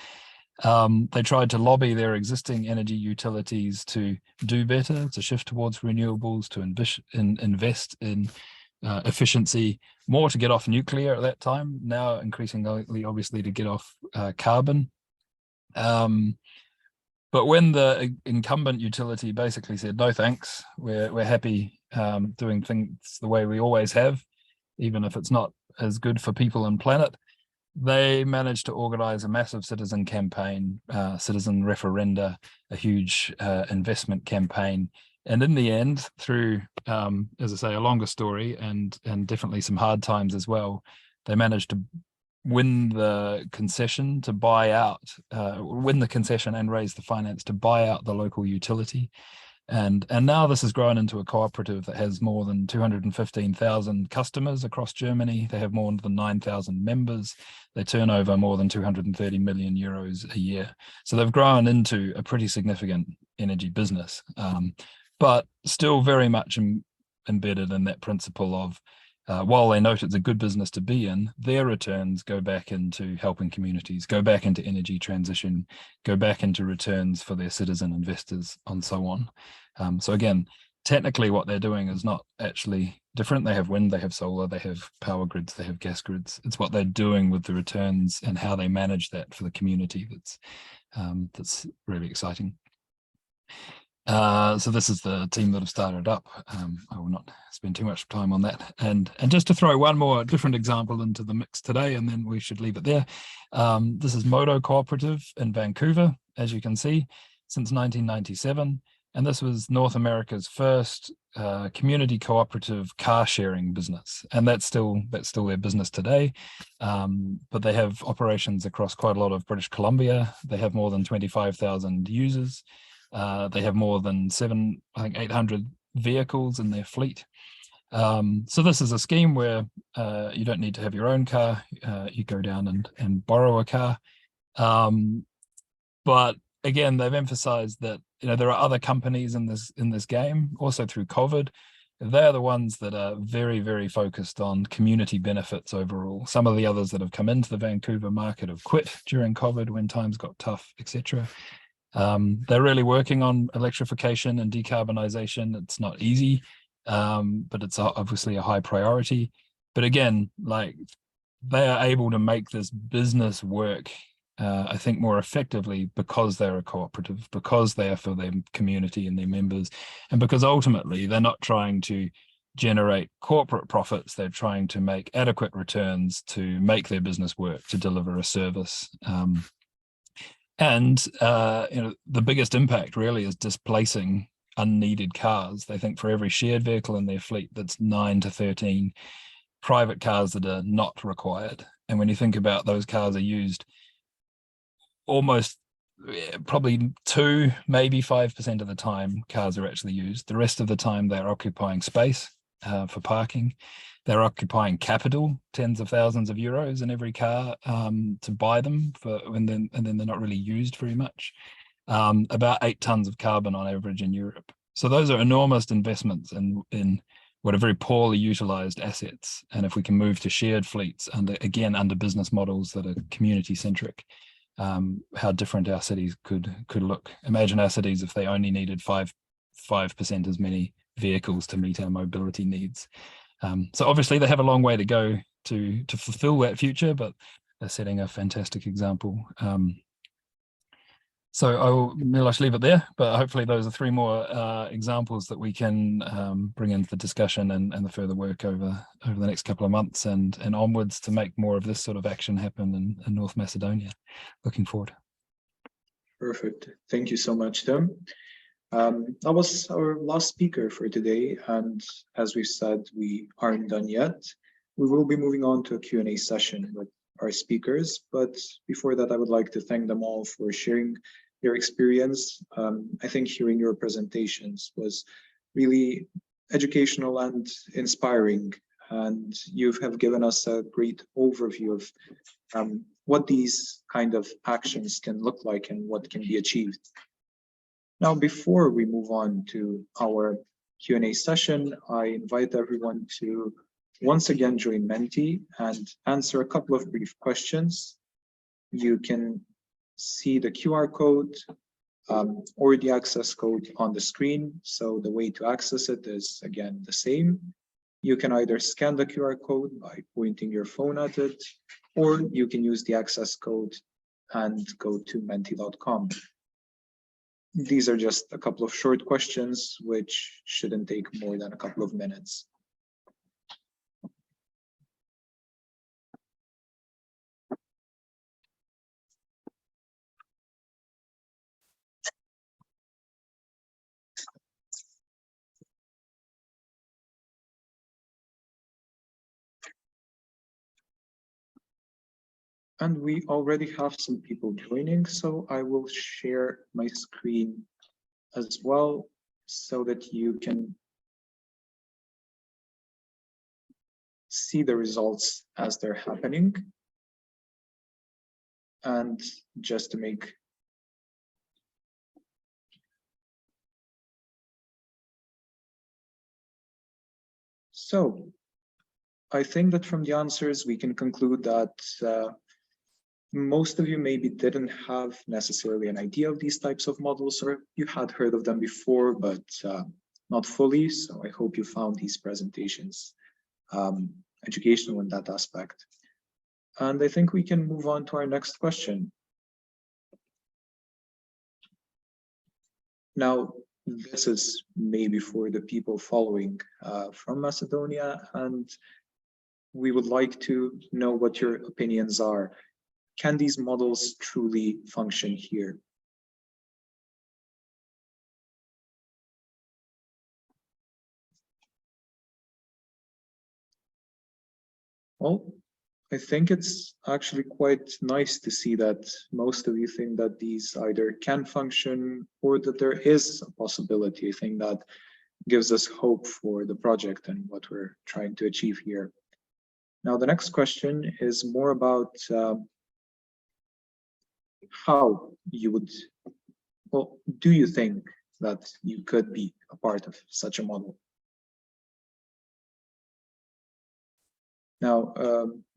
They tried to lobby their existing energy utilities to do better, to shift towards renewables, to invest in efficiency, more to get off nuclear at that time, now increasingly obviously to get off carbon. But when the incumbent utility basically said, no thanks, we're happy doing things the way we always have, even if it's not as good for people and planet, they managed to organize a massive citizen campaign, citizen referenda, a huge investment campaign. And in the end, through, as I say, a longer story and definitely some hard times as well, they managed to win the concession to buy out, win the concession and raise the finance to buy out the local utility. And now this has grown into a cooperative that has more than 215,000 customers across Germany. They have more than 9,000 members. They turn over more than 230 million euros a year. So they've grown into a pretty significant energy business, but still very much embedded in that principle of, while they note it's a good business to be in, their returns go back into helping communities, go back into energy transition, go back into returns for their citizen investors, and so on. So again, technically what they're doing is not actually different. They have wind, they have solar, they have power grids, they have gas grids. It's what they're doing with the returns and how they manage that for the community that's really exciting. So this is the team that have started up. I will not spend too much time on that. And just to throw one more different example into the mix today, and then we should leave it there. This is Modo Cooperative in Vancouver, as you can see, since 1997. And this was North America's first community cooperative car sharing business, and that's still their business today. But they have operations across quite a lot of British Columbia. They have more than 25,000 users. They have more than 800 vehicles in their fleet. So this is a scheme where you don't need to have your own car. You go down and borrow a car. But again, they've emphasized that there are other companies in this game, also through COVID. They're the ones that are very, very focused on community benefits overall. Some of the others that have come into the Vancouver market have quit during COVID when times got tough, etc. They're really working on electrification and decarbonization. It's not easy, but it's obviously a high priority. But again, like, they are able to make this business work, I think, more effectively because they're a cooperative, because they are for their community and their members, and because ultimately they're not trying to generate corporate profits. They're trying to make adequate returns to make their business work, to deliver a service. And the biggest impact really is displacing unneeded cars. They think for every shared vehicle in their fleet, that's 9 to 13 private cars that are not required. And when you think about those cars are used almost probably 2, maybe 5% of the time cars are actually used. The rest of the time they're occupying space for parking. They're occupying capital, tens of thousands of euros in every car to buy them and then they're not really used very much. About 8 tons of carbon on average in Europe. So those are enormous investments in what are very poorly utilized assets. And if we can move to shared fleets under business models that are community centric, how different our cities could look. Imagine our cities if they only needed 5% as many vehicles to meet our mobility needs. So obviously they have a long way to go to fulfill that future, but they're setting a fantastic example. So I will, Miloš, leave it there, but hopefully those are 3 more examples that we can bring into the discussion and the further work over the next couple of months and onwards to make more of this sort of action happen in North Macedonia. Looking forward. Perfect. Thank you so much, Tim. That was our last speaker for today, and as we've said, we aren't done yet. We will be moving on to a Q&A session with our speakers, but before that, I would like to thank them all for sharing their experience. I think hearing your presentations was really educational and inspiring, and you have given us a great overview of what these kind of actions can look like and what can be achieved. Now, before we move on to our Q&A session, I invite everyone to once again join Menti and answer a couple of brief questions. You can see the QR code or the access code on the screen. So the way to access it is, again, the same. You can either scan the QR code by pointing your phone at it, or you can use the access code and go to menti.com. These are just a couple of short questions, which shouldn't take more than a couple of minutes. And we already have some people joining, so I will share my screen as well so that you can see the results as they're happening. And just to make so, I think that from the answers we can conclude that most of you maybe didn't have necessarily an idea of these types of models, or you had heard of them before, but not fully. So I hope you found these presentations educational in that aspect. And I think we can move on to our next question. Now, this is maybe for the people following from Macedonia, and we would like to know what your opinions are. Can these models truly function here? Well, I think it's actually quite nice to see that most of you think that these either can function or that there is a possibility. I think that gives us hope for the project and what we're trying to achieve here. Now, the next question is more about how you would, well, do you think that you could be a part of such a model? Now,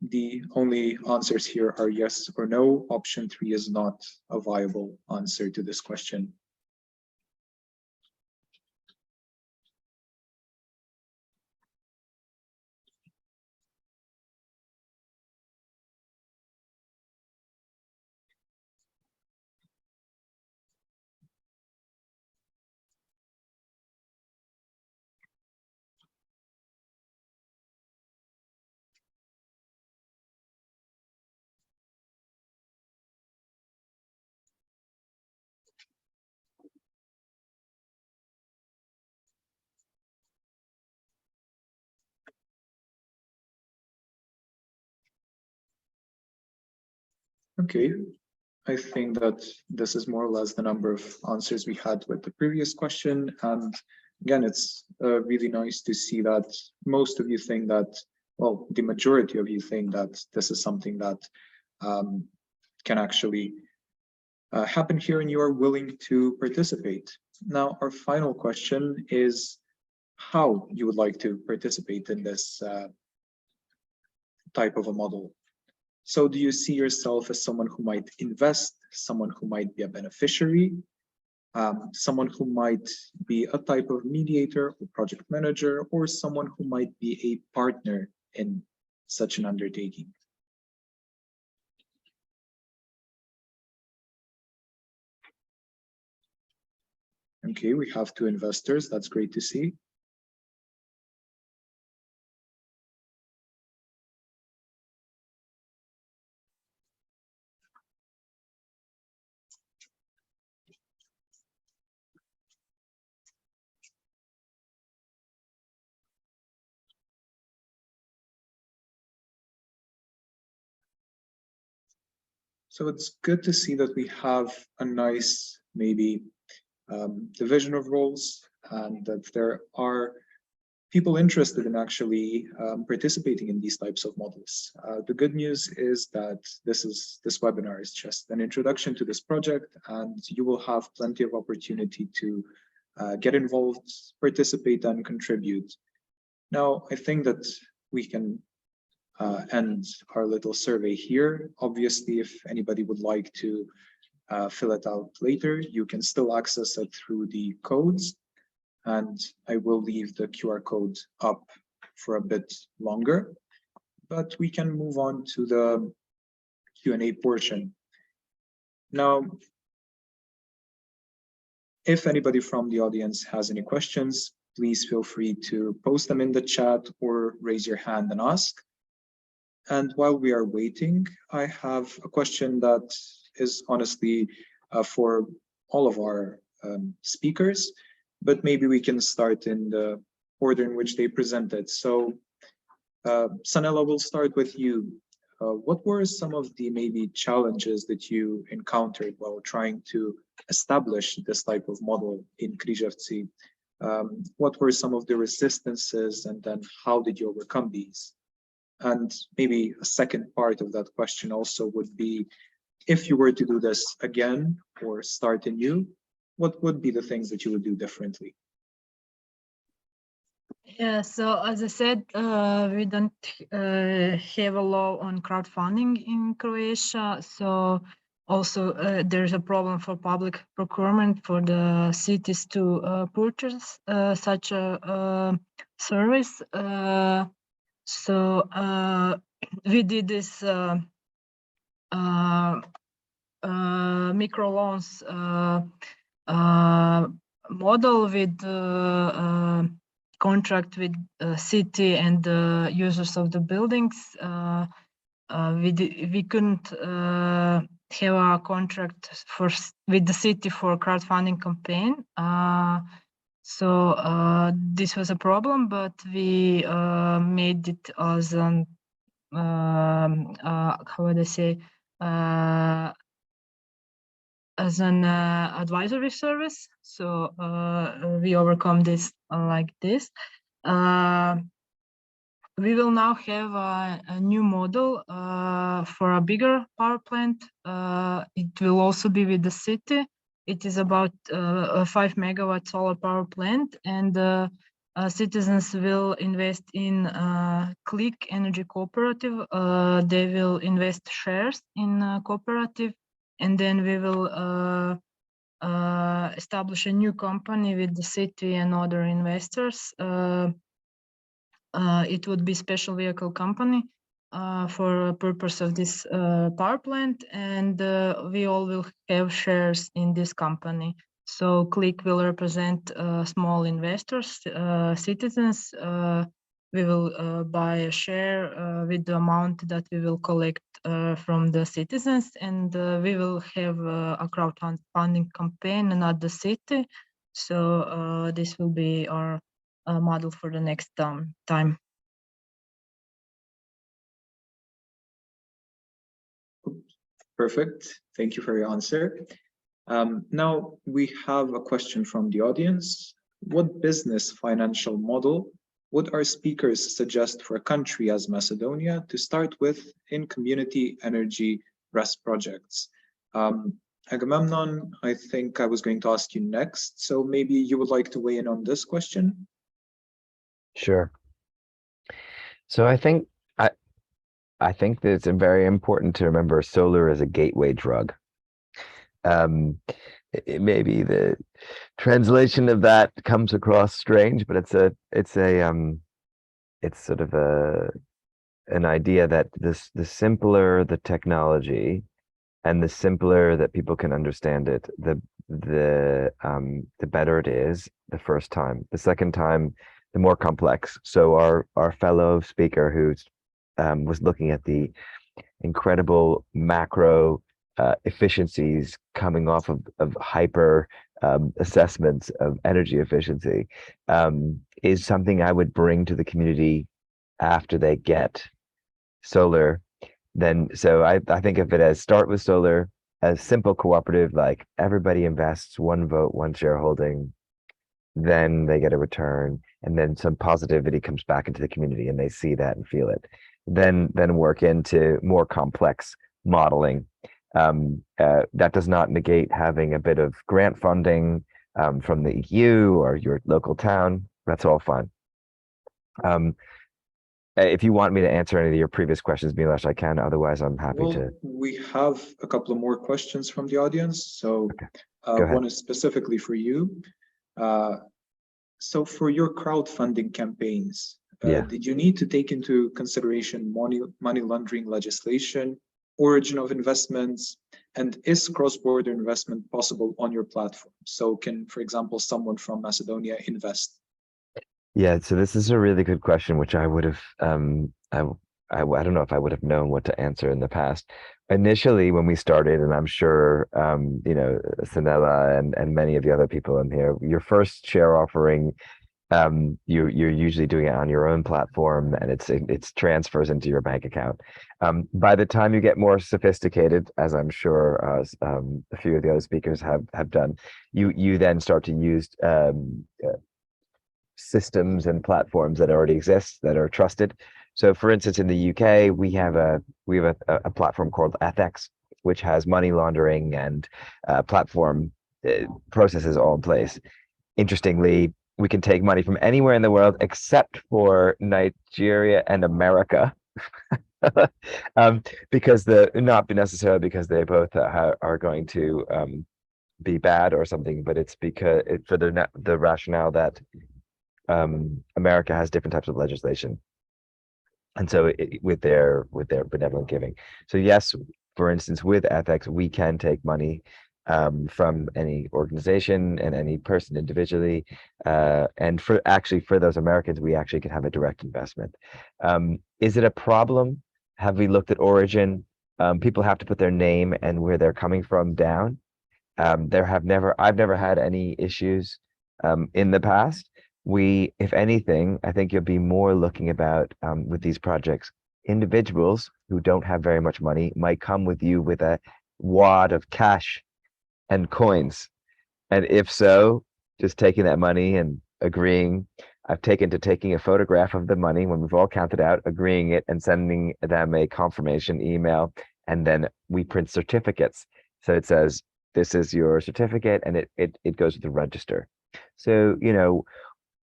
the only answers here are yes or no. Option 3 is not a viable answer to this question. Okay, I think that this is more or less the number of answers we had with the previous question. And again, it's really nice to see that most of you think that, well, the majority of you think that this is something that can actually happen here and you are willing to participate. Now, our final question is how you would like to participate in this type of a model. So do you see yourself as someone who might invest, someone who might be a beneficiary, someone who might be a type of mediator or project manager, or someone who might be a partner in such an undertaking? Okay, we have 2 investors. That's great to see. So it's good to see that we have a nice, maybe, division of roles, and that there are people interested in actually participating in these types of models. The good news is that this webinar is just an introduction to this project, and you will have plenty of opportunity to get involved, participate, and contribute. Now, I think that we can end our little survey here. Obviously, if anybody would like to fill it out later, you can still access it through the codes, and I will leave the QR code up for a bit longer, but we can move on to the Q&A portion. Now, if anybody from the audience has any questions, please feel free to post them in the chat or raise your hand and ask. And while we are waiting, I have a question that is honestly for all of our speakers, but maybe we can start in the order in which they presented. So Sanela, we'll start with you. What were some of the maybe challenges that you encountered while trying to establish this type of model in Križevci? What were some of the resistances, and then how did you overcome these? And maybe a second part of that question also would be, if you were to do this again or start anew, what would be the things that you would do differently? Yeah, so as I said, we don't have a law on crowdfunding in Croatia. So also there's a problem for public procurement for the cities to purchase such a service. So we did this microloans model with contract with city and the users of the buildings. We couldn't have a contract with the city for crowdfunding campaign. So this was a problem, but we made it as an how would I say, as an advisory service. So we overcome this like this. We will now have a new model for a bigger power plant. It will also be with the city. It is about a 5 megawatt solar power plant, and citizens will invest in Click Energy Cooperative. They will invest shares in cooperative, and then we will establish a new company with the city and other investors. It would be special vehicle company for purpose of this power plant, and we all will have shares in this company. So Click will represent small investors, citizens. We will buy a share with the amount that we will collect from the citizens, and we will have a crowdfunding campaign, not the city. So this will be our model for the next time. Perfect. Thank you for your answer. Now we have a question from the audience. What business financial model would our speakers suggest for a country as Macedonia to start with in community energy RES projects? Agamemnon, I think I was going to ask you next, so maybe you would like to weigh in on this question? Sure. So I think that it's very important to remember solar is a gateway drug. Maybe the translation of that comes across strange, but it's sort of an idea that the simpler the technology and the simpler that people can understand it, the better it is the first time. The second time, the more complex. So our fellow speaker who's was looking at the incredible macro efficiencies coming off of hyper assessments of energy efficiency is something I would bring to the community after they get solar. Then, so I think of it as start with solar, as simple cooperative, like everybody invests, one vote, one shareholding, then they get a return, and then some positivity comes back into the community and they see that and feel it. Then work into more complex modeling. That does not negate having a bit of grant funding from the EU or your local town. That's all fine. If you want me to answer any of your previous questions, Miloš, I can. Otherwise, I'm happy to. We have a couple of more questions from the audience. So okay. One is specifically for you. So for your crowdfunding campaigns, did you need to take into consideration money laundering legislation, origin of investments, and is cross-border investment possible on your platform? So can, for example, someone from Macedonia invest? Yeah, so this is a really good question, which I would have, I don't know if I would have known what to answer in the past. Initially, when we started, and I'm sure, you know, Sanela and many of the other people in here, your first share offering, you're usually doing it on your own platform, and it's transfers into your bank account. By the time you get more sophisticated, as I'm sure a few of the other speakers have done, you then start to use systems and platforms that already exist that are trusted. So, for instance, in the UK, we have a platform called FX, which has money laundering and platform processes all in place. Interestingly, we can take money from anywhere in the world except for Nigeria and America, because not necessarily because they both are going to be bad or something, but it's because for the rationale that America has different types of legislation, and so with their benevolent giving. So yes, for instance, with FX, we can take money from any organization and any person individually, and for those Americans, we actually can have a direct investment. Is it a problem? Have we looked at origin? People have to put their name and where they're coming from down. I've never had any issues in the past. If anything, I think you'll be more looking about with these projects, individuals who don't have very much money might come with you with a wad of cash and coins. And if so, just taking that money and agreeing. I've taking a photograph of the money when we've all counted out, agreeing it and sending them a confirmation email. And then we print certificates. So it says, this is your certificate, and it goes to the register. So, you know,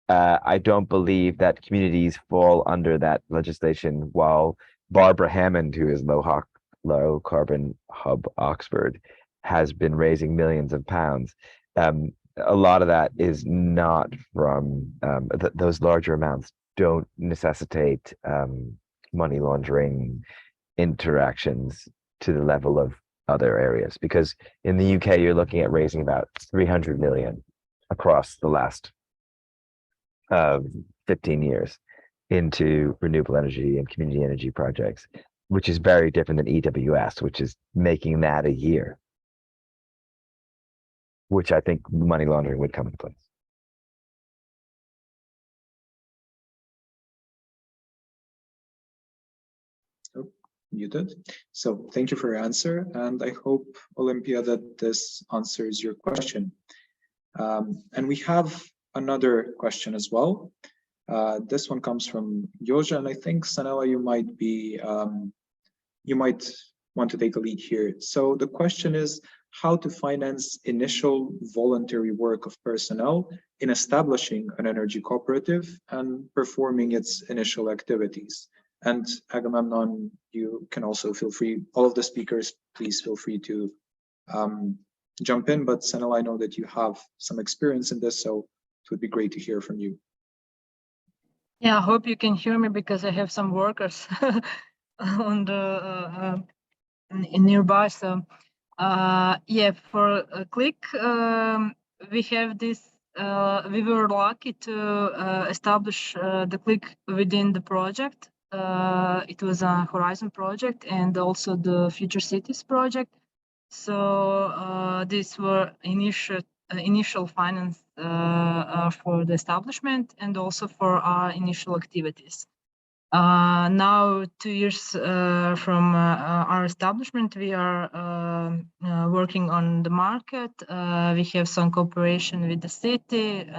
I don't believe that communities fall under that legislation, while Barbara Hammond, who is Low Carbon Hub Oxford, has been raising millions of pounds. A lot of that is not from those larger amounts don't necessitate money laundering interactions to the level of other areas, because in the UK you're looking at raising about 300 million across the last 15 years into renewable energy and community energy projects, which is very different than EWS, which is making that a year, which I think money laundering would come into place. Oh, muted. So thank you for your answer, and I hope, Olympia, that this answers your question. And we have another question as well. This one comes from Joja, and I think, Sanela, you might want to take a lead here. So the question is how to finance initial voluntary work of personnel in establishing an energy cooperative and performing its initial activities. And Agamemnon, you can also feel free, all of the speakers, please feel free to jump in, but Sanela, I know that you have some experience in this, so it would be great to hear from you. Yeah, I hope you can hear me because I have some workers on the nearby. So yeah, for Click, we have this. We were lucky to establish the Click within the project. It was a Horizon project and also the Future Cities project. So these were initial finance for the establishment and also for our initial activities. Now, 2 years from our establishment, we are working on the market. We have some cooperation with the city.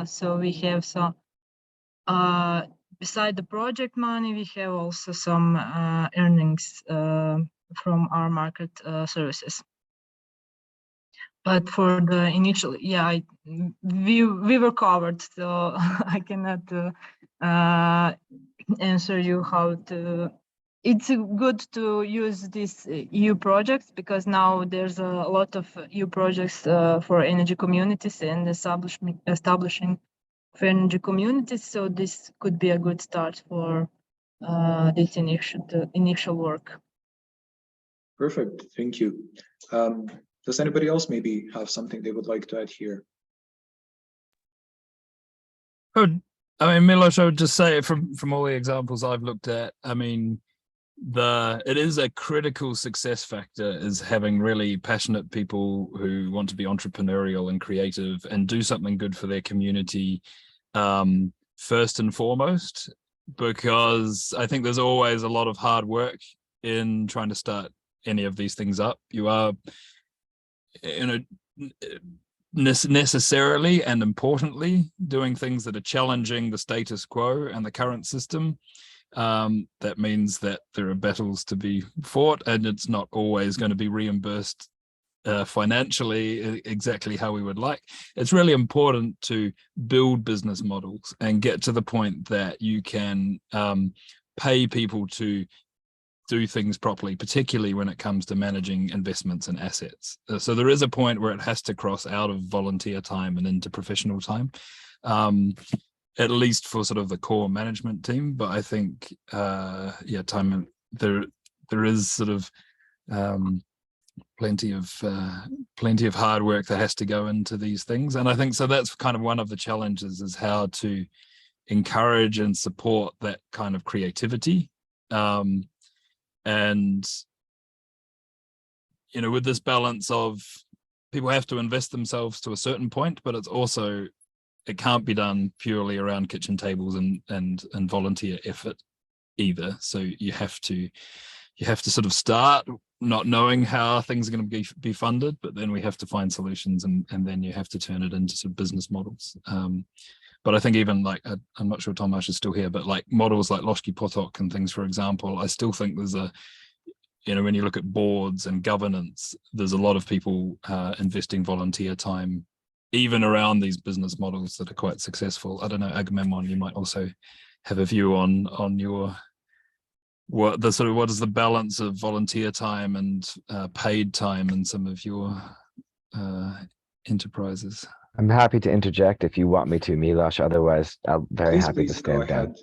So we have some, beside the project money, we have also some earnings from our market services. But for the initial, yeah, we were covered, so I cannot answer you how to. It's good to use these EU projects because now there's a lot of EU projects for energy communities and establishing for energy communities. So this could be a good start for this initial work. Perfect, thank you. Does anybody else maybe have something they would like to add here? Good. I mean, Milos, I would just say from all the examples I've looked at, I mean, it is a critical success factor is having really passionate people who want to be entrepreneurial and creative and do something good for their community first and foremost, because I think there's always a lot of hard work in trying to start any of these things up. You are, you know, necessarily and importantly doing things that are challenging the status quo and the current system. That means that there are battles to be fought, and it's not always going to be reimbursed financially exactly how we would like. It's really important to build business models and get to the point that you can pay people to do things properly, particularly when it comes to managing investments and assets. So there is a point where it has to cross out of volunteer time and into professional time, at least for sort of the core management team. But I think, yeah, there is sort of plenty of hard work that has to go into these things. And I think so that's kind of one of the challenges, is how to encourage and support that kind of creativity. And, you know, with this balance of people have to invest themselves to a certain point, but it's also, it can't be done purely around kitchen tables and volunteer effort. either. So you have to sort of start not knowing how things are going to be funded, but then we have to find solutions, and then you have to turn it into sort of business models. But I think even like, I'm not sure Tomasz is still here, but like models like Ložki Potok and things, for example, I still think there's a, you know, when you look at boards and governance, there's a lot of people investing volunteer time, even around these business models that are quite successful. I don't know, Agamemnon, you might also have a view on your, what is the balance of volunteer time and paid time in some of your enterprises? I'm happy to interject if you want me to, Miloš. Otherwise, I'm very happy to stand down.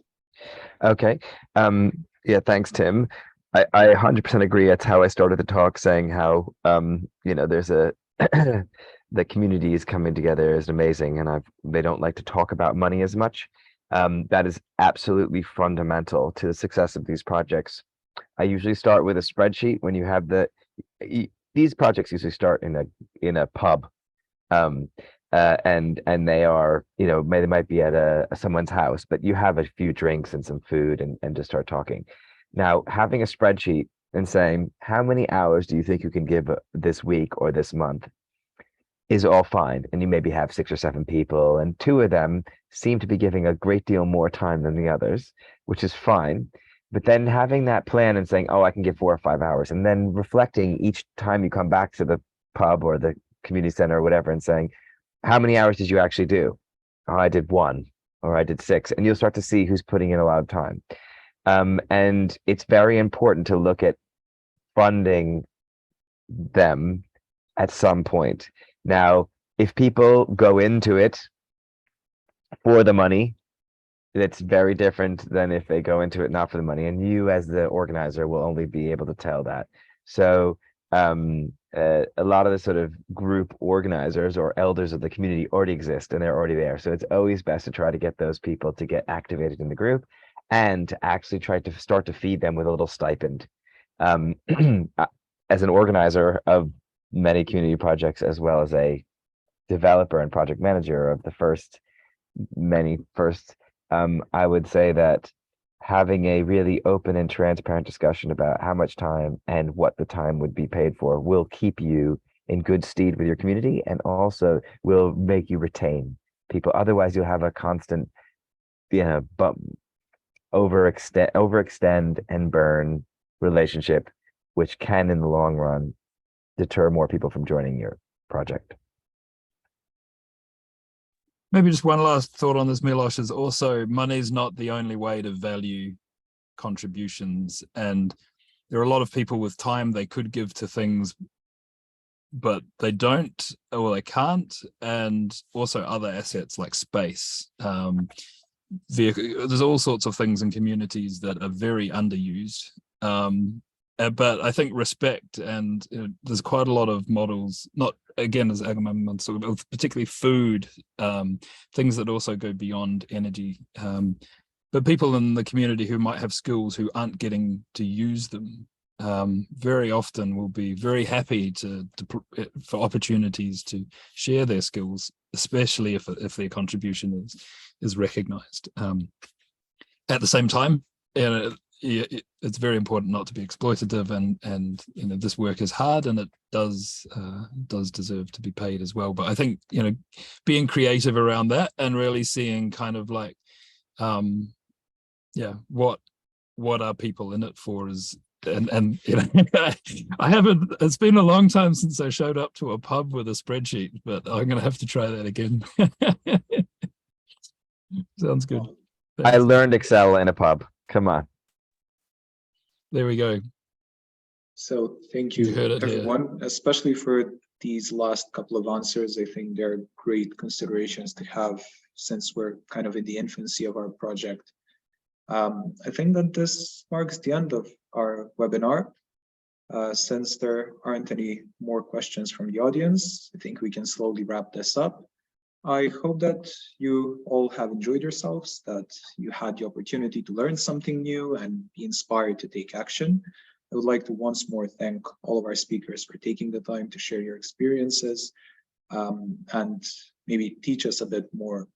Okay. Yeah, thanks, Tim. I 100% agree. That's how I started the talk, saying how you know, there's a the communities coming together is amazing, and they don't like to talk about money as much. That is absolutely fundamental to the success of these projects. I usually start with a spreadsheet. When you have these projects usually start in a pub. And they are, you know, they might be at someone's house, but you have a few drinks and some food and just start talking. Now, having a spreadsheet and saying, how many hours do you think you can give this week or this month is all fine. And you maybe have 6 or 7 people, and 2 of them seem to be giving a great deal more time than the others, which is fine. But then having that plan and saying, oh, I can give 4 or 5 hours, and then reflecting each time you come back to the pub or the community center or whatever and saying, how many hours did you actually do? Oh, I did 1, or I did 6. And you'll start to see who's putting in a lot of time. And it's very important to look at funding them at some point. Now, if people go into it for the money, it's very different than if they go into it not for the money. And you as the organizer will only be able to tell that. So a lot of the sort of group organizers or elders of the community already exist, and they're already there. So it's always best to try to get those people to get activated in the group and to actually try to start to feed them with a little stipend. As an organizer of many community projects, as well as a developer and project manager of the first, I would say that having a really open and transparent discussion about how much time and what the time would be paid for will keep you in good stead with your community, and also will make you retain people. Otherwise, you'll have a constant, you know, overextend and burn relationship, which can, in the long run, deter more people from joining your project. Maybe just one last thought on this, Miloš, is also money is not the only way to value contributions. And there are a lot of people with time they could give to things, but they don't, or they can't. And also other assets like space. There's all sorts of things in communities that are very underused. But I think respect, and there's quite a lot of models, not again as Agamemnon sort of, particularly food, things that also go beyond energy, but people in the community who might have skills who aren't getting to use them very often will be very happy for opportunities to share their skills, especially if their contribution is recognized. At the same time, it's very important not to be exploitative, and you know, this work is hard and it does deserve to be paid as well. But I think, you know, being creative around that and really seeing kind of like what are people in it for is, and you know, it's been a long time since I showed up to a pub with a spreadsheet, but I'm gonna have to try that again. Sounds good. Thanks. I learned Excel in a pub. Come on. There we go. So thank you, everyone, here, especially for these last couple of answers. I think they're great considerations to have since we're kind of in the infancy of our project. I think that this marks the end of our webinar. Since there aren't any more questions from the audience, I think we can slowly wrap this up. I hope that you all have enjoyed yourselves, that you had the opportunity to learn something new and be inspired to take action. I would like to once more thank all of our speakers for taking the time to share your experiences and maybe teach us a bit more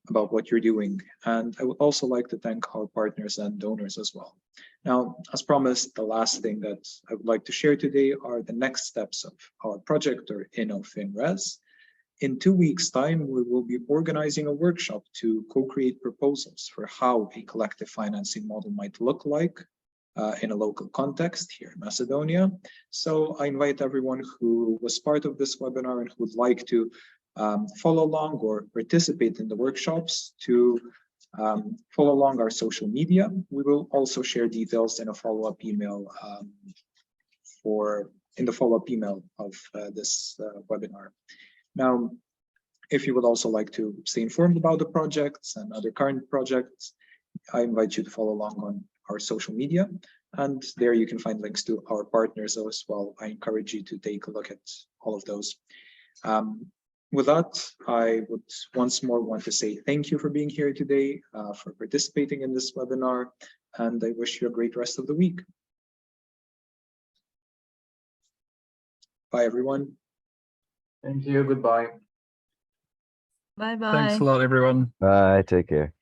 about what you're doing. And I would also like to thank our partners and donors as well. Now, as promised, the last thing that I would like to share today are the next steps of our project, or InnoFinRES. In 2 weeks' time, we will be organizing a workshop to co-create proposals for how a collective financing model might look like in a local context here in Macedonia. So I invite everyone who was part of this webinar and who would like to follow along or participate in the workshops to follow along our social media. We will also share details in a follow-up email of this webinar. Now, if you would also like to stay informed about the projects and other current projects, I invite you to follow along on our social media, and there you can find links to our partners as well. I encourage you to take a look at all of those. With that, I would once more want to say thank you for being here today, for participating in this webinar, and I wish you a great rest of the week. Bye, everyone. Thank you. Goodbye. Bye-bye. Thanks a lot, everyone. Bye. Take care.